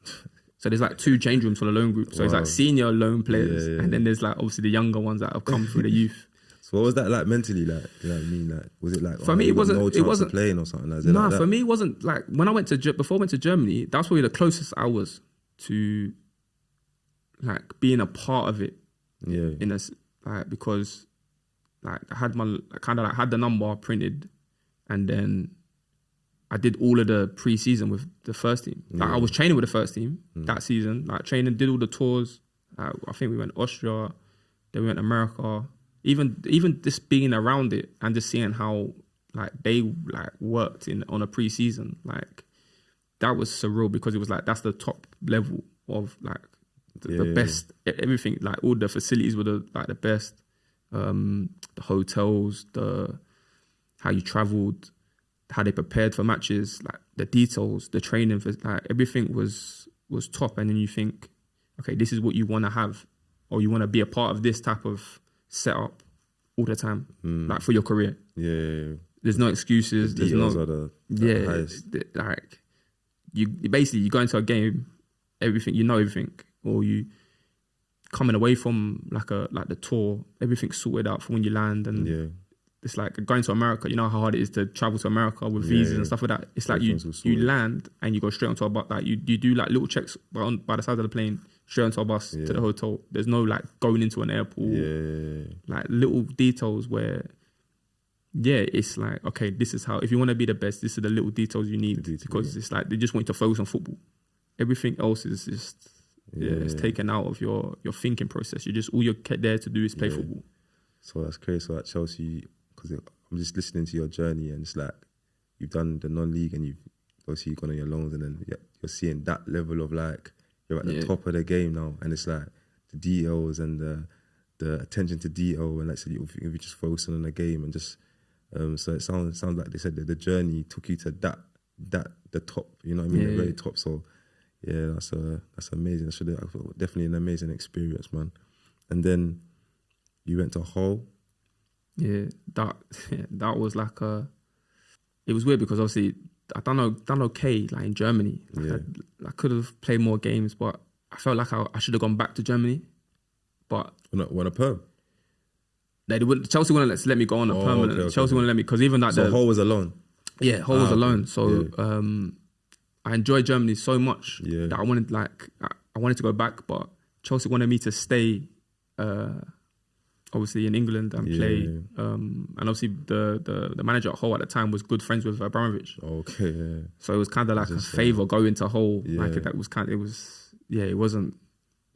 So there's like 2 change rooms for the loan group. So it's like senior loan players. And then there's like obviously the younger ones that have come through the youth. So what was that like mentally? Like, you know what I mean? Like, was it like for me? It wasn't playing or something. Like, nah, for me it wasn't like when I went to Germany. That's probably the closest I was to like being a part of it. Yeah. In a like because like I had had the number printed, and then I did all of the pre-season with the first team. Like I was training with the first team that season. Like training, did all the tours. I think we went Austria, then we went America. Even just being around it and just seeing how like they like worked on a pre-season. Like that was surreal because it was like that's the top level of like the best everything. Like all the facilities were the best. The hotels, how you travelled, how they prepared for matches, like the details, the training, for like everything was top. And then you think, okay, this is what you want to have, or you want to be a part of this type of setup all the time, like for your career. Yeah. There's no excuses. The details are the highest. Like you basically you go into a game, everything you know everything, or you coming away from like the tour, everything's sorted out for when you land, and it's like going to America. You know how hard it is to travel to America with visas and stuff like that. It's like you land and you go straight onto a bus. Like you do like little checks by the side of the plane, straight onto a bus to the hotel. There's no like going into an airport. Like little details where, it's like, okay, this is how, if you want to be the best, this is the little details you need, because it's like they just want you to focus on football. Everything else is just it's taken out of your thinking process. All you're there to do is play football. So that's crazy. So at Chelsea, because I'm just listening to your journey, and it's like you've done the non-league and you've obviously gone on your loans, and then you're seeing that level of like you're at the top of the game now, and it's like the details and the attention to detail, and like so you're just focusing on the game and just so it sounds like they said that the journey took you to the top, you know what I mean, the very top. So yeah, that's amazing. Definitely an amazing experience, man. And then you went to Hull. Yeah, that was like it was weird because obviously I done okay like in Germany. Like I could have played more games, but I felt like I should have gone back to Germany. But want a perm? Chelsea wouldn't let me go on a permanent. Okay, Chelsea wouldn't let me because even like Hull was alone. Yeah, Hull was alone. So I enjoyed Germany so much that I wanted to go back, but Chelsea wanted me to stay. Obviously in England and play, and obviously the manager at Hull at the time was good friends with Abramovich. Okay, so it was kind of like a favour going to Hull. Like it wasn't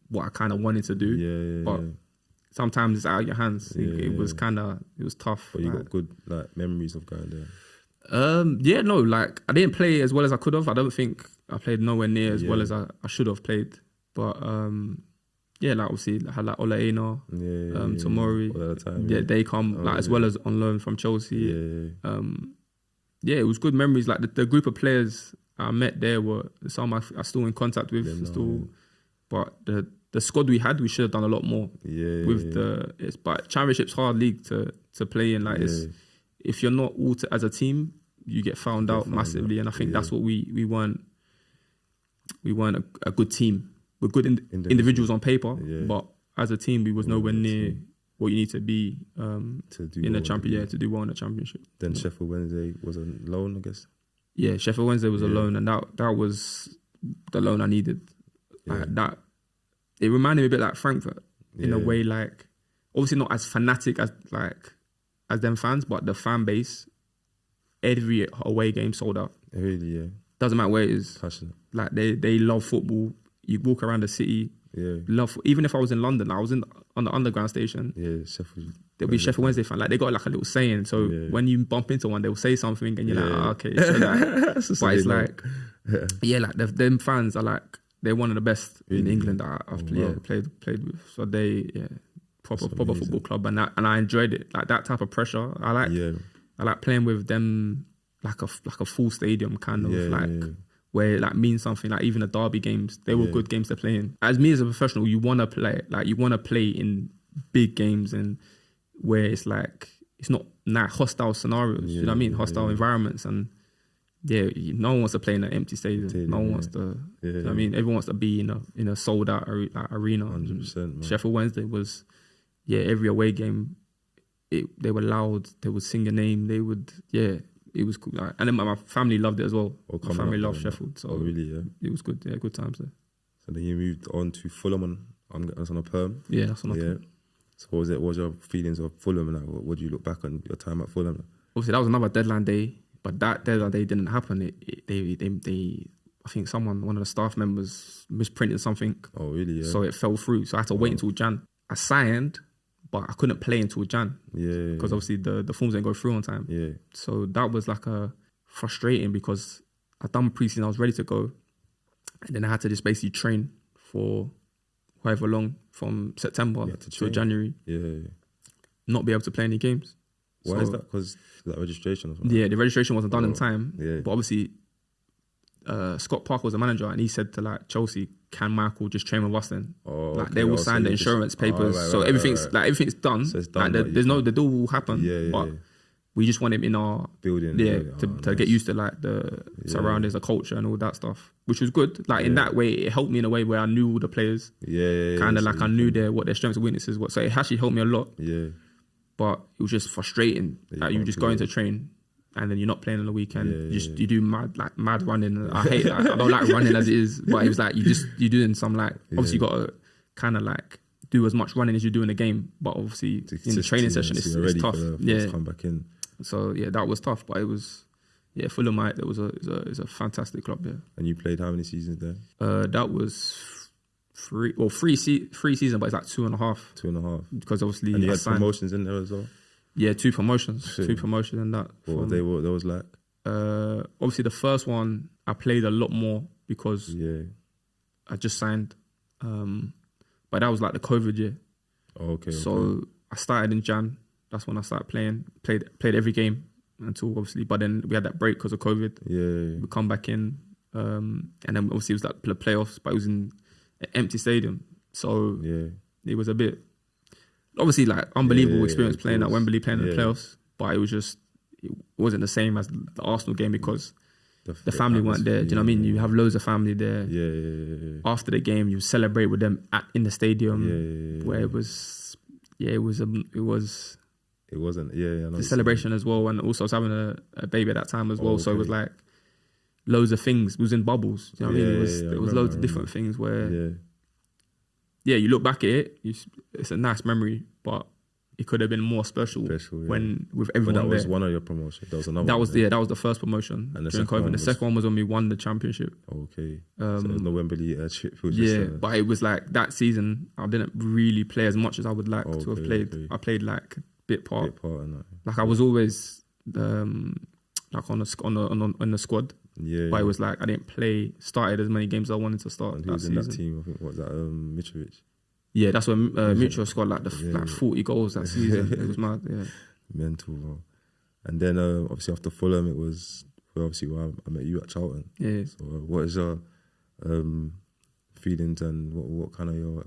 what I kind of wanted to do. But sometimes it's out of your hands. It was tough. But you got good like memories of going there. Like I didn't play as well as I could have. I don't think I played nowhere near as well as I should have played. But like obviously I had like Ole Einar, Tomori. They come like as well as on loan from Chelsea. It was good memories. Like the group of players I met there were some I'm still in contact with. But the squad we had, we should have done a lot more. But Championship's hard league to play in. Like if you're not all as a team, you get found out massively. And I think that's what we weren't a good team. We're good individuals on paper, but as a team, we was nowhere near what you need to be to do in a champion. To do well in the Championship. Then Sheffield Wednesday was a loan, I guess. Yeah, Sheffield Wednesday was a loan, and that was the loan I needed. Like it reminded me a bit like Frankfurt in a way. Like obviously not as fanatic as them fans, but the fan base, every away game sold out. Really, doesn't matter where it is. Passionate. Like they love football. You walk around the city. Even if I was in London, I was on the underground station. Sheffield. There'll be Sheffield Wednesday fan. Like they got like a little saying. So when you bump into one, they'll say something, and you're like, okay. So like, but it's like, like them fans are like they're one of the best in England that I've played with. So they proper football club, and I enjoyed it. Like that type of pressure. I like playing with them like a full stadium kind of where it like means something. Like even the derby games, they were good games to play in. As me as a professional, you want to play in big games and where it's like it's not hostile scenarios. You know what I mean? Hostile environments, and no one wants to play in an empty stadium. No one wants to. You know what I mean? Everyone wants to be in a sold out arena. 100%. Sheffield Wednesday was every away game. They were loud. They would sing your name. They would It was cool. And then my family loved it as well. My family loved Sheffield. So it was good. Yeah, good times there. So then you moved on to Fulham that's on a perm. Yeah, that's on a perm. So what was your feelings of Fulham? Like, what do you look back on your time at Fulham? Obviously, that was another deadline day, but that deadline day didn't happen. I think one of the staff members misprinted something. Oh, really? Yeah. So it fell through. So I had to wait until Jan. I signed, but I couldn't play until Jan. Yeah. Because obviously the forms didn't go through on time. Yeah. So that was like a frustrating because I'd done pre-season, I was ready to go. And then I had to just basically train for however long from September to January. Yeah. Not be able to play any games. Why is that? Because that registration or something? Yeah, the registration wasn't done in time. Yeah. But obviously, Scott Parker was the manager, and he said to like Chelsea, "Can Michael just train with us then?" Like they will sign the insurance papers, so everything's like everything's done. So it's done. Like, the deal will happen. But we just want him in our building. To get used to like the surroundings, the culture, and all that stuff, which was good. Like in that way, it helped me in a way where I knew all the players. Kind of like I knew what their strengths and weaknesses were. So it actually helped me a lot. Yeah. But it was just frustrating. Like you just going to train and then you're not playing on the weekend. You do mad running. I hate that. I don't like running as it is. But it was like you're doing some like obviously you gotta kind of like do as much running as you do in the game. But obviously in the training session it's tough. Come back in. So that was tough. But it was Fulham is a fantastic club. Yeah. And you played how many seasons there? That was three seasons, but it's like 2.5. 2.5. Because obviously and you had promotions in there as well. Yeah, 2 promotions. Shit. 2 promotions and that. What was like? Obviously the first one I played a lot more because I just signed. But that was like the COVID year. Oh, okay. So I started in Jan. That's when I started playing. Played every game until obviously, but then we had that break because of COVID. Yeah. We come back in, and then obviously it was like the playoffs, but it was in an empty stadium. So it was a bit, obviously like unbelievable experience playing at Wembley, playing in the playoffs, but it wasn't the same as the Arsenal game because the family weren't there. Do you know what I mean? You have loads of family there. Yeah. After the game, you celebrate with them in the stadium where it was. It wasn't. The celebration as well, and also I was having a baby at that time as well. So it was like loads of things. It was in bubbles. You know what I mean? It was loads of different things where. Yeah, you look back at it, it's a nice memory, but it could have been more special when with everyone there. But that was one of your promotions. That was another. That was the first promotion during COVID. The second one was when we won the championship. Okay. So it was the Wembley trip. But it was like that season I didn't really play as much as I would like to have played. Okay. I played like bit part and that. Like I was always like on the squad. Yeah. But it was like I didn't started as many games as I wanted to start. And who was in that team? I think what was that Mitrovic? Yeah, that's when Mutual scored like 40 goals that season. It was mad, mental, bro. And then obviously after Fulham, it was where I met you at Charlton. Yeah. So what is your feelings and what kind of your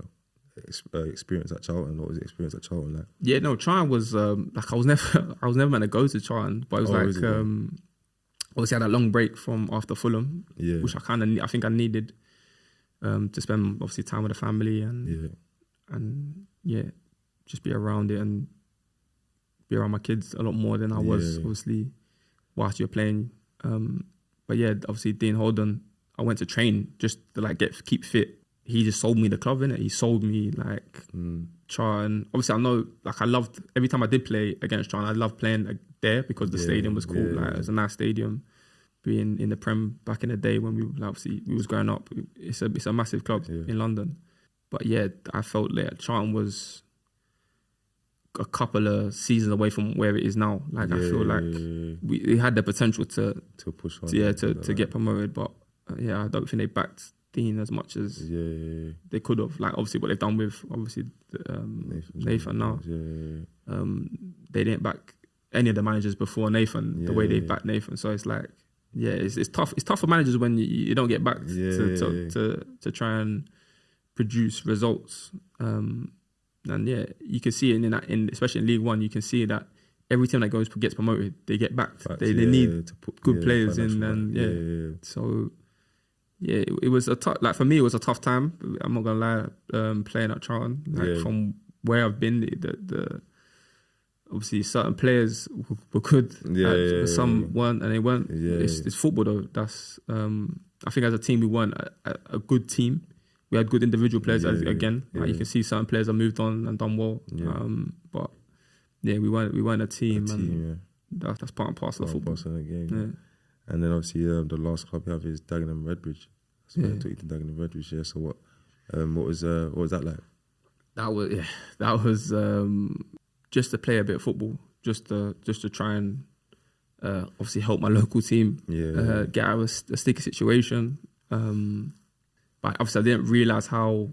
experience at Charlton? What was the experience at Charlton like? Yeah, no, Charlton was like I was never meant to go to Charlton, but it was obviously I had a long break from after Fulham, which I think I needed to spend obviously time with the family and just be around it and be around my kids a lot more than I was obviously whilst you're playing. But yeah, obviously Dean Holden, I went to train just to like keep fit. He just sold me the club, innit? He sold me like Charlton. Obviously I know like I loved every time I did play against Charlton, I loved playing there because the stadium was cool. Like it was a nice stadium. Being in the Prem back in the day when we was growing up, it's a massive club in London. But yeah, I felt like Charlton was a couple of seasons away from where it is now. Like I feel like we had the potential to push on, to get promoted, but I don't think they backed Dean as much as they could have. Like obviously what they've done with Nathan now. They didn't back any of the managers before Nathan the way they backed Nathan. So it's like it's tough. It's tough for managers when you don't get backed to try and produce results. And you can see it in especially in League One. You can see that every team that gets promoted, they get backed. They need to put good players in, and so. Yeah, it was a tough. Like for me, it was a tough time. I'm not gonna lie. Playing at Charlton, from where I've been, the obviously certain players were good. Some weren't, and they weren't. It's football though. That's I think as a team we weren't a good team. We had good individual players again. Like you can see certain players have moved on and done well. But we weren't a team. That's part and parcel of football. Of the game. And then obviously the last club you have is Dagenham Redbridge. So I took you to Dagenham Redbridge. So what was that like? That was just to play a bit of football, just to try and obviously help my local team get out of a sticky situation. But obviously I didn't realise how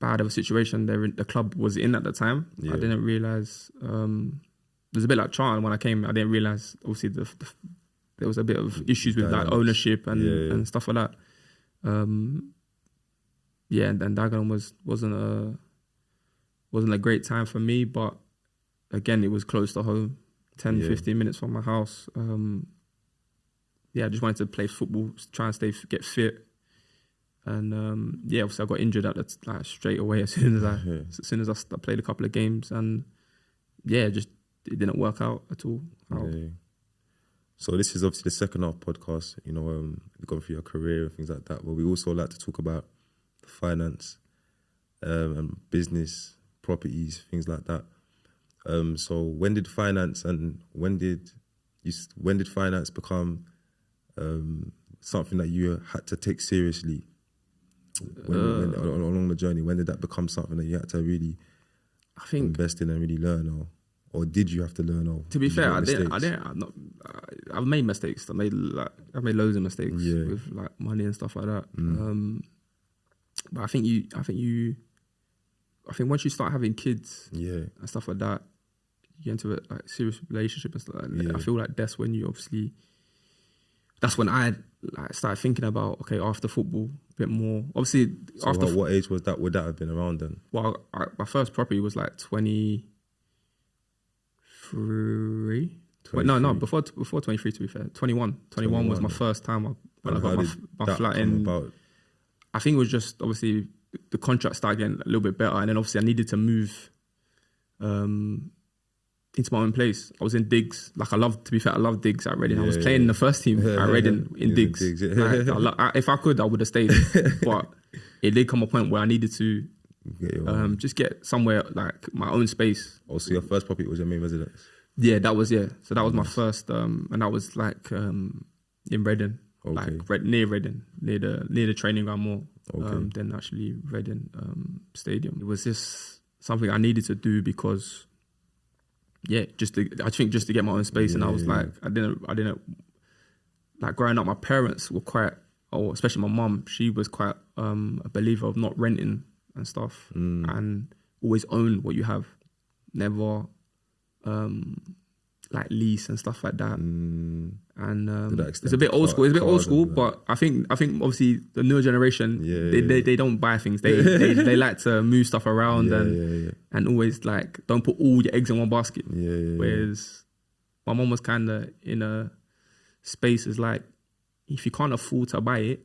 bad of a situation the club was in at the time. I didn't realise. It was a bit like Charlton when I came. I didn't realise obviously there was a bit of issues with like ownership and stuff like that. And Dagenham wasn't a great time for me, but again, it was close to home, 10, 15 minutes from my house. I just wanted to play football, try and get fit. And obviously I got injured straight away as soon as I played a couple of games, and it didn't work out at all. So this is obviously the second half podcast, we've gone through your career and things like that, but we also like to talk about finance and business, properties, things like that. So when did finance become something that you had to take seriously when along the journey? When did that become something that you had to really invest in and really learn, or did you have to learn? To be fair, I've made mistakes. I've made loads of mistakes with like money and stuff like that. But I think once you start having kids and stuff like that, you get into a like serious relationship and stuff like that. I feel like that's when I like started thinking about after football a bit more. Obviously, so after what age was that? Would that have been around then? Well, my first property was like 23. No, before 23. To be fair, 21 was my first time when I got my flat in. I think it was just obviously the contract started getting a little bit better, and then obviously I needed to move into my own place. I was in digs. Like I loved digs at Reading. I was playing in the first team at Reading in digs. If I could, I would have stayed. But it did come a point where I needed to just get somewhere like my own space. Oh, so your first property was your main residence? Yeah, that was So that was my first, and that was like in Reading, like near Reading, near the training ground more than actually Reading Stadium. It was just something I needed to do because, just to get my own space. And I was like, I didn't like growing up. My parents were quite, especially my mum, she was quite a believer of not renting and stuff, and always own what you have, never like lease and stuff like that. And it's a bit old school. It's a bit old school, but I think obviously the newer generation, they don't buy things. They like to move stuff around and always like don't put all your eggs in one basket. Whereas my mom was kind of in a space is like, if you can't afford to buy it,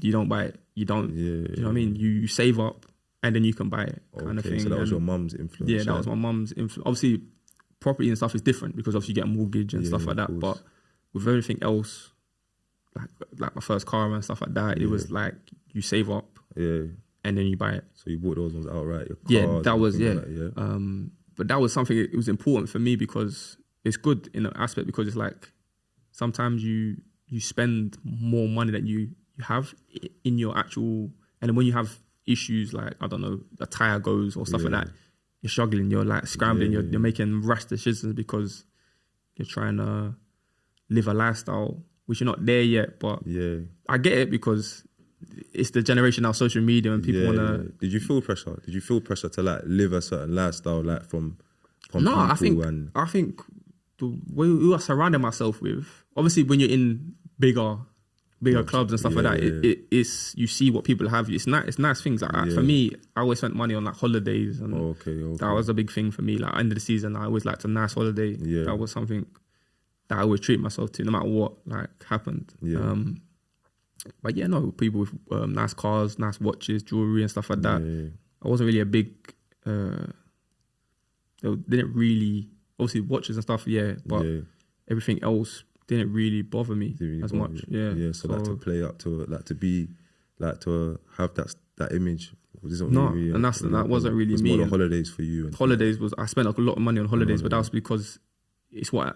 you don't buy it. You don't. You know what I mean? You save up and then you can buy it, kind of thing. So that was your mum's influence. Yeah, that was my mum's influence. Obviously, property and stuff is different because obviously you get a mortgage and stuff like that. But with everything else, like my first car and stuff like that, it was like you save up and then you buy it. So you bought those ones outright? That was, but that was something, it was important for me because it's good in an aspect because it's like sometimes you spend more money than you have in your actual, and then when you have issues like, I don't know, a tyre goes or stuff like that, you're struggling, you're like scrambling, you're making rash decisions because you're trying to live a lifestyle which you're not there yet. But I get it because it's the generation now, social media, and people want to... Did you feel pressure? Did you feel pressure to like live a certain lifestyle like from no, I think the way I surrounded myself with, obviously when you're in bigger clubs and stuff like that, it's you see what people have. It's nice things like that. For me, I always spent money on like holidays, and that was a big thing for me. Like end of the season, I always liked a nice holiday. That was something that I would treat myself to, no matter what like happened. But people with nice cars, nice watches, jewelry and stuff like that. I wasn't really a big. They didn't really, obviously watches and stuff, but everything else didn't really bother me as much. So like to play up to, like to be, like to have that image. That wasn't really me. More the holidays for you. Holidays I spent a lot of money on holidays, but that was because that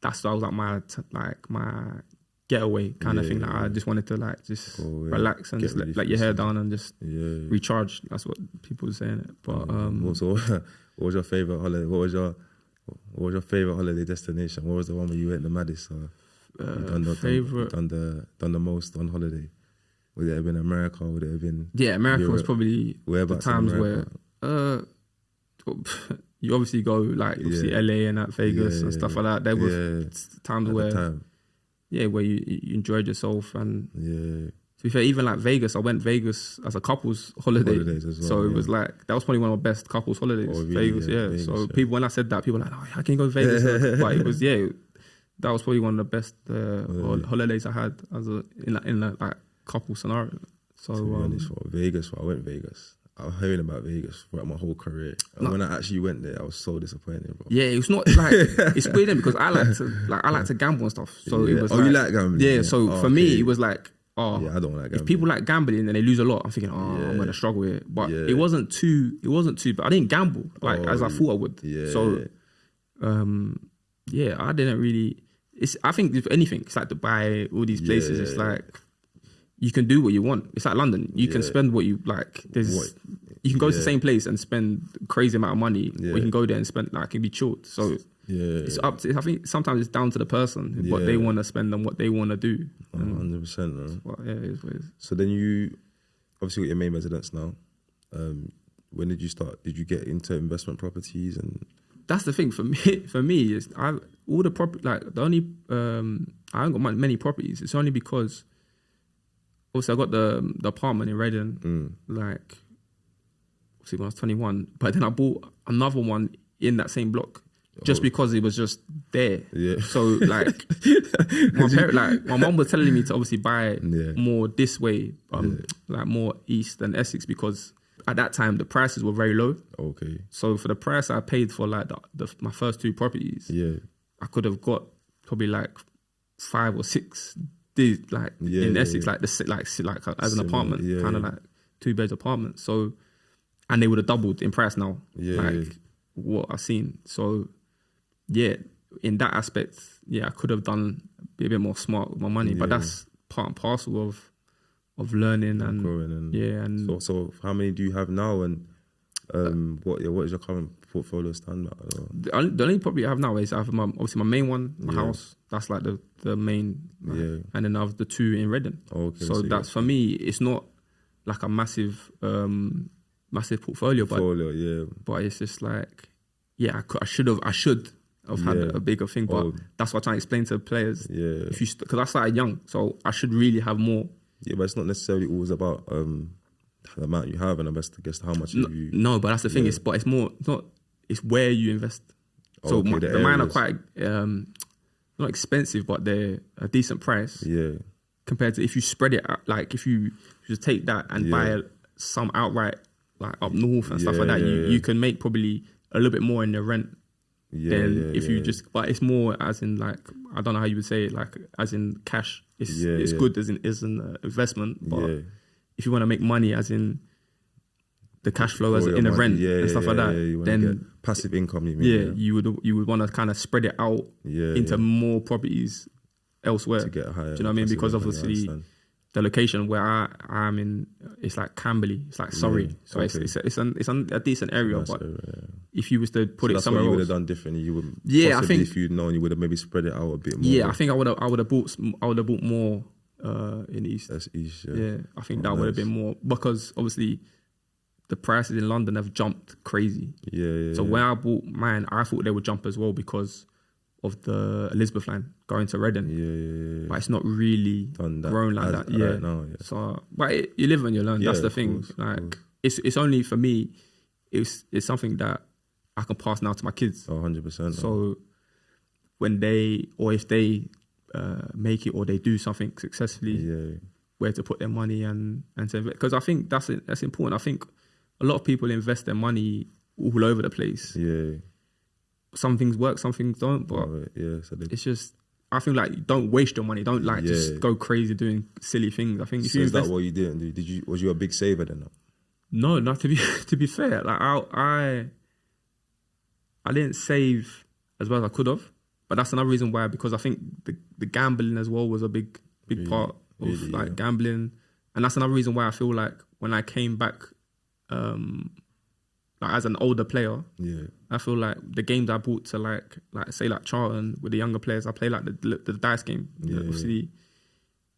was like my getaway kind of thing. Like I just wanted to like just relax and just let your hair down and just recharge. That's what people were saying. But what was your favorite holiday? What was your favorite holiday destination? What was the one where you went the maddest? Done the most on holiday? Would it have been America? Would it have been America Europe? Was probably the times where you obviously go like obviously LA and Vegas and stuff like that. There were times where you enjoyed yourself and to be fair, even like Vegas, I went Vegas as a couple's holiday. So it was like, that was probably one of my best couple's holidays. Oh, really? Vegas, Vegas, so people, when I said that, people were like, oh, I can go to Vegas. But it was, that was probably one of the best holidays I had in a like couple scenario. So to be honest, I went Vegas. I was hearing about Vegas throughout my whole career. And when I actually went there, I was so disappointed, bro. Yeah, it was not like, it's weird because I like to gamble and stuff. So it was you like gambling? Yeah, so for me, it was like, I don't like gambling. If people like gambling and they lose a lot, I'm thinking, I'm gonna struggle here. But it wasn't too. But I didn't gamble as I thought I would. Yeah. So, I didn't really. I think if anything, it's like Dubai, all these places. It's like you can do what you want. It's like London. You can spend what you like. You can go to the same place and spend a crazy amount of money, or you can go there and spend like it can be chilled. So. It's up to. I think sometimes it's down to the person what they want to spend and what they want to do. 100%. It is what it is. So then you obviously got your main residence now. When did you start? Did you get into investment properties? And that's the thing for me is I haven't got many properties. It's only because obviously I got the apartment in Reading like obviously when I was 21, but then I bought another one in that same block. Just because it was just there. Yeah. So like my mom was telling me to obviously buy more this way, like more east than Essex, because at that time the prices were very low. Okay. So for the price I paid for like my first two properties, I could have got probably like 5 or 6 in Essex, like as an apartment, kind of like 2-bed apartment. So, and they would have doubled in price now. What I've seen. So in that aspect, I could have done a bit more smart with my money, but that's part and parcel of learning and growing. And so how many do you have now, and what is your current portfolio stand at? The only property I have now is I have obviously my main one, my house. That's like the main, and then I have the 2 in Reading. Okay, so that's for me. It's not like a massive portfolio, but it's just like I should have had a bigger thing, but that's what I'm trying to explain to players. Because I started young, so I should really have more. But it's not necessarily always about the amount you have, and I guess how much you. No, but that's the thing. It's more not. It's where you invest. So the mine are quite not expensive, but they're a decent price. Yeah. Compared to if you spread it out, like if you just take that and buy some outright, like up north and stuff like that, you can make probably a little bit more in the rent. You just, but it's more as in like, I don't know how you would say it, like as in cash. It's good as an investment, but if you want to make money as in the cash flow as in the rent and stuff like that, then passive income. You would want to kind of spread it out into more properties elsewhere. To get a higher. Do you know what I mean? Because obviously the location where I'm in, it's like Camberley, it's like Surrey, so it's a decent area. But if you was to put it somewhere else, you would have done differently. You would I think if you'd known, you would have maybe spread it out a bit more. Yeah, I think I would have bought more in the east. That's east. I think that would have been more, because obviously the prices in London have jumped crazy. So when I bought mine, I thought they would jump as well because of the Elizabeth line going to Reading, but it's not really grown like that. Right now, So, but you live and you learn. That's the thing. Like it's only for me. It's something that I can pass now to my kids. 100%. So when if they make it or they do something successfully, where to put their money and to invest, because I think that's important. I think a lot of people invest their money all over the place. Some things work, some things don't, but it's just, I think like don't waste your money. Don't just go crazy doing silly things. I think if you invest, is that what you didn't do? Was you a big saver then? No, not to be fair. Like I didn't save as well as I could have, But that's another reason why, because I think the gambling as well was a big part of like gambling. And that's another reason why I feel like when I came back, like as an older player, I feel like the games I brought to like say like Charlton with the younger players, I play like the dice game, obviously.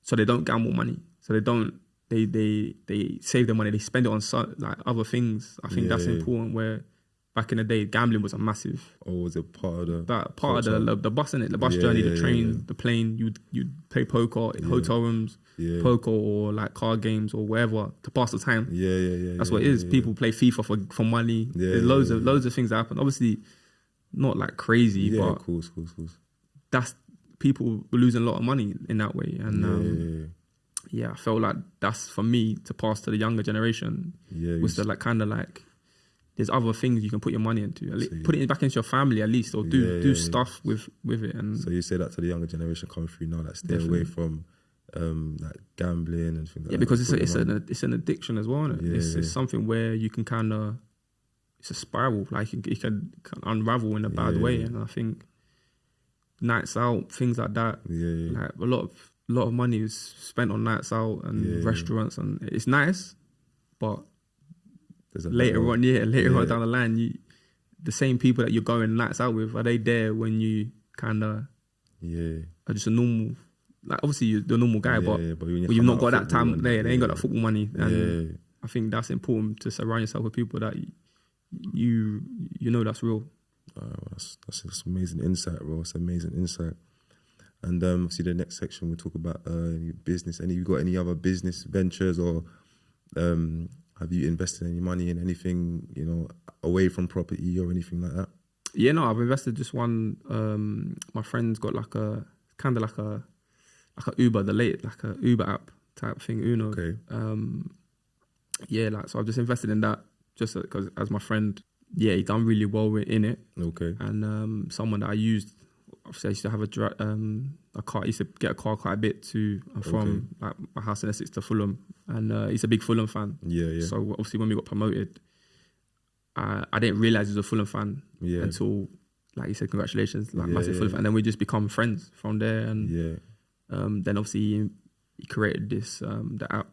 So they don't gamble money. So they save their money. They spend it on like other things. I think that's important. Where back in the day, gambling was a massive. Or was it part of the bus in it, the bus journey, the train, the plane. You'd play poker in hotel rooms, poker or like card games or wherever to pass the time. That's what it is. People play FIFA for money. There's loads of things that happen. Obviously, not like crazy, but of course. That's people were losing a lot of money in that way, and I felt like that's for me to pass to the younger generation. Was to like kind of like. There's other things you can put your money into. Put it back into your family at least, or do stuff with it. And so you say that to the younger generation coming through now, like stay away from like gambling and things like that. Yeah, because it's an addiction as well. Isn't it? It's something where you can kind of, it's a spiral. Like it can unravel in a bad way. And I think nights out, things like that. Like a lot of money is spent on nights out and restaurants, and it's nice, but later on down the line, the same people that you're going nights out with, are they there when you kind of are just a normal, like obviously you're the normal guy, but you've not got that time there, they ain't got that football money, and I think that's important to surround yourself with people that you know that's real. That's amazing insight, bro. It's amazing insight. And obviously the next section we'll talk about business. You got any other business ventures, or have you invested any money in anything, away from property or anything like that? Yeah, no, I've invested just one. My friend's got like a kind of like a Uber, like a Uber app type thing, Uno. Okay. So I've just invested in that just because as my friend, he done really well in it. Okay. And someone that I used, obviously I used to have a car. I used to get a car quite a bit from like my house in Essex to Fulham, and he's a big Fulham fan. So obviously when we got promoted, I didn't realise he was a Fulham fan until, like he said, congratulations, like massive Fulham fan. And then we just become friends from there. And then obviously he created this the app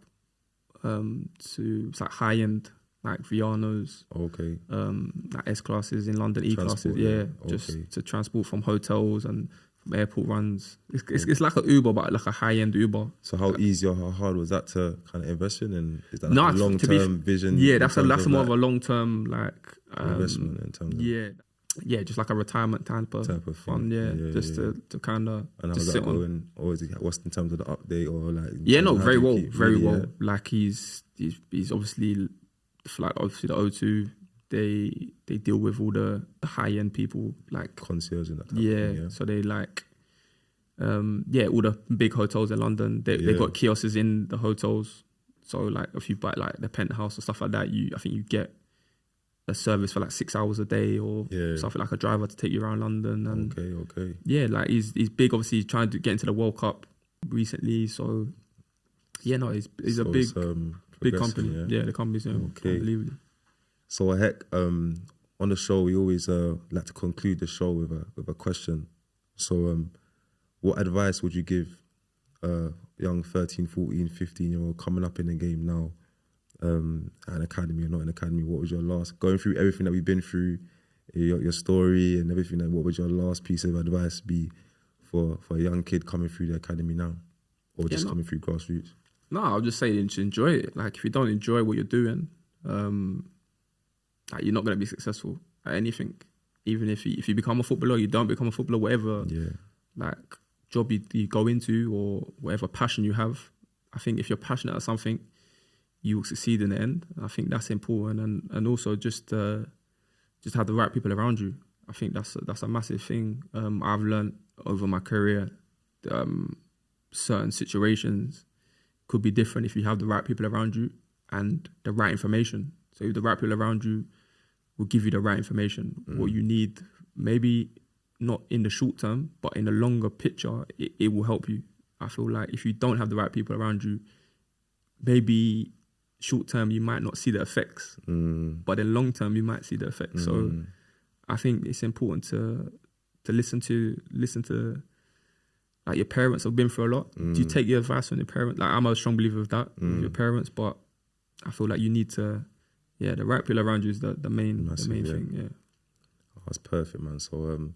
it's like high end, like Vianos, like S classes in London, E classes, just to transport from hotels and from airport runs. It's like an Uber, but like a high end Uber. So how easy or how hard was that to kind of invest in? And is that like a long term vision? Yeah, that's more of a long term investment in terms of just like a retirement type of fund. Just to kind of. And how's that going? Or is it what's in terms of the update or like? Very well. Like he's obviously. Like obviously the O2, they deal with all the high end people, like concierge and that type of thing, so they like all the big hotels in London, they've got kiosks in the hotels, so like if you buy like the penthouse or stuff like that, I think you get a service for like 6 hours a day or something, like a driver to take you around London. And like he's big, obviously he's trying to get into the World Cup recently, so he's a big company. The company's unbelievable. So on the show we always like to conclude the show with a question. So what advice would you give a young 13, 14, 15-year-old coming up in the game now, at an academy or not an academy? What was your last, going through everything that we've been through, your story and everything, what would your last piece of advice be for a young kid coming through the academy now, or just coming through grassroots? No, I'll just say to enjoy it. Like if you don't enjoy what you're doing, like you're not going to be successful at anything. Even if you become a footballer, you don't become a footballer, whatever like job you go into or whatever passion you have. I think if you're passionate at something, you will succeed in the end. I think that's important, and also just have the right people around you. I think that's a massive thing. I've learned over my career, certain situations could be different if you have the right people around you and the right information. So if the right people around you will give you the right information, what you need, maybe not in the short term, but in the longer picture, it will help you. I feel like if you don't have the right people around you, maybe short term you might not see the effects, but in long term you might see the effects. So I think it's important listen to like your parents have been through a lot. Do you take your advice from your parents? Like I'm a strong believer of that, with your parents, but I feel like you need to, the right people around you is the main thing. Yeah. Oh, that's perfect, man. So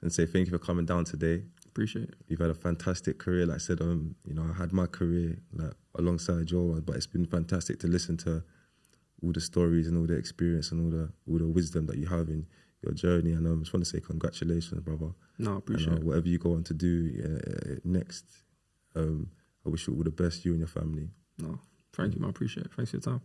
and say thank you for coming down today. Appreciate it. You've had a fantastic career. Like I said, I had my career like alongside yours, but it's been fantastic to listen to all the stories and all the experience and all the wisdom that you have in your journey. And I just want to say congratulations, brother. No, I appreciate it. Whatever you go on to do next, I wish you all the best, you and your family. No, thank you, man. I appreciate it. Thanks for your time.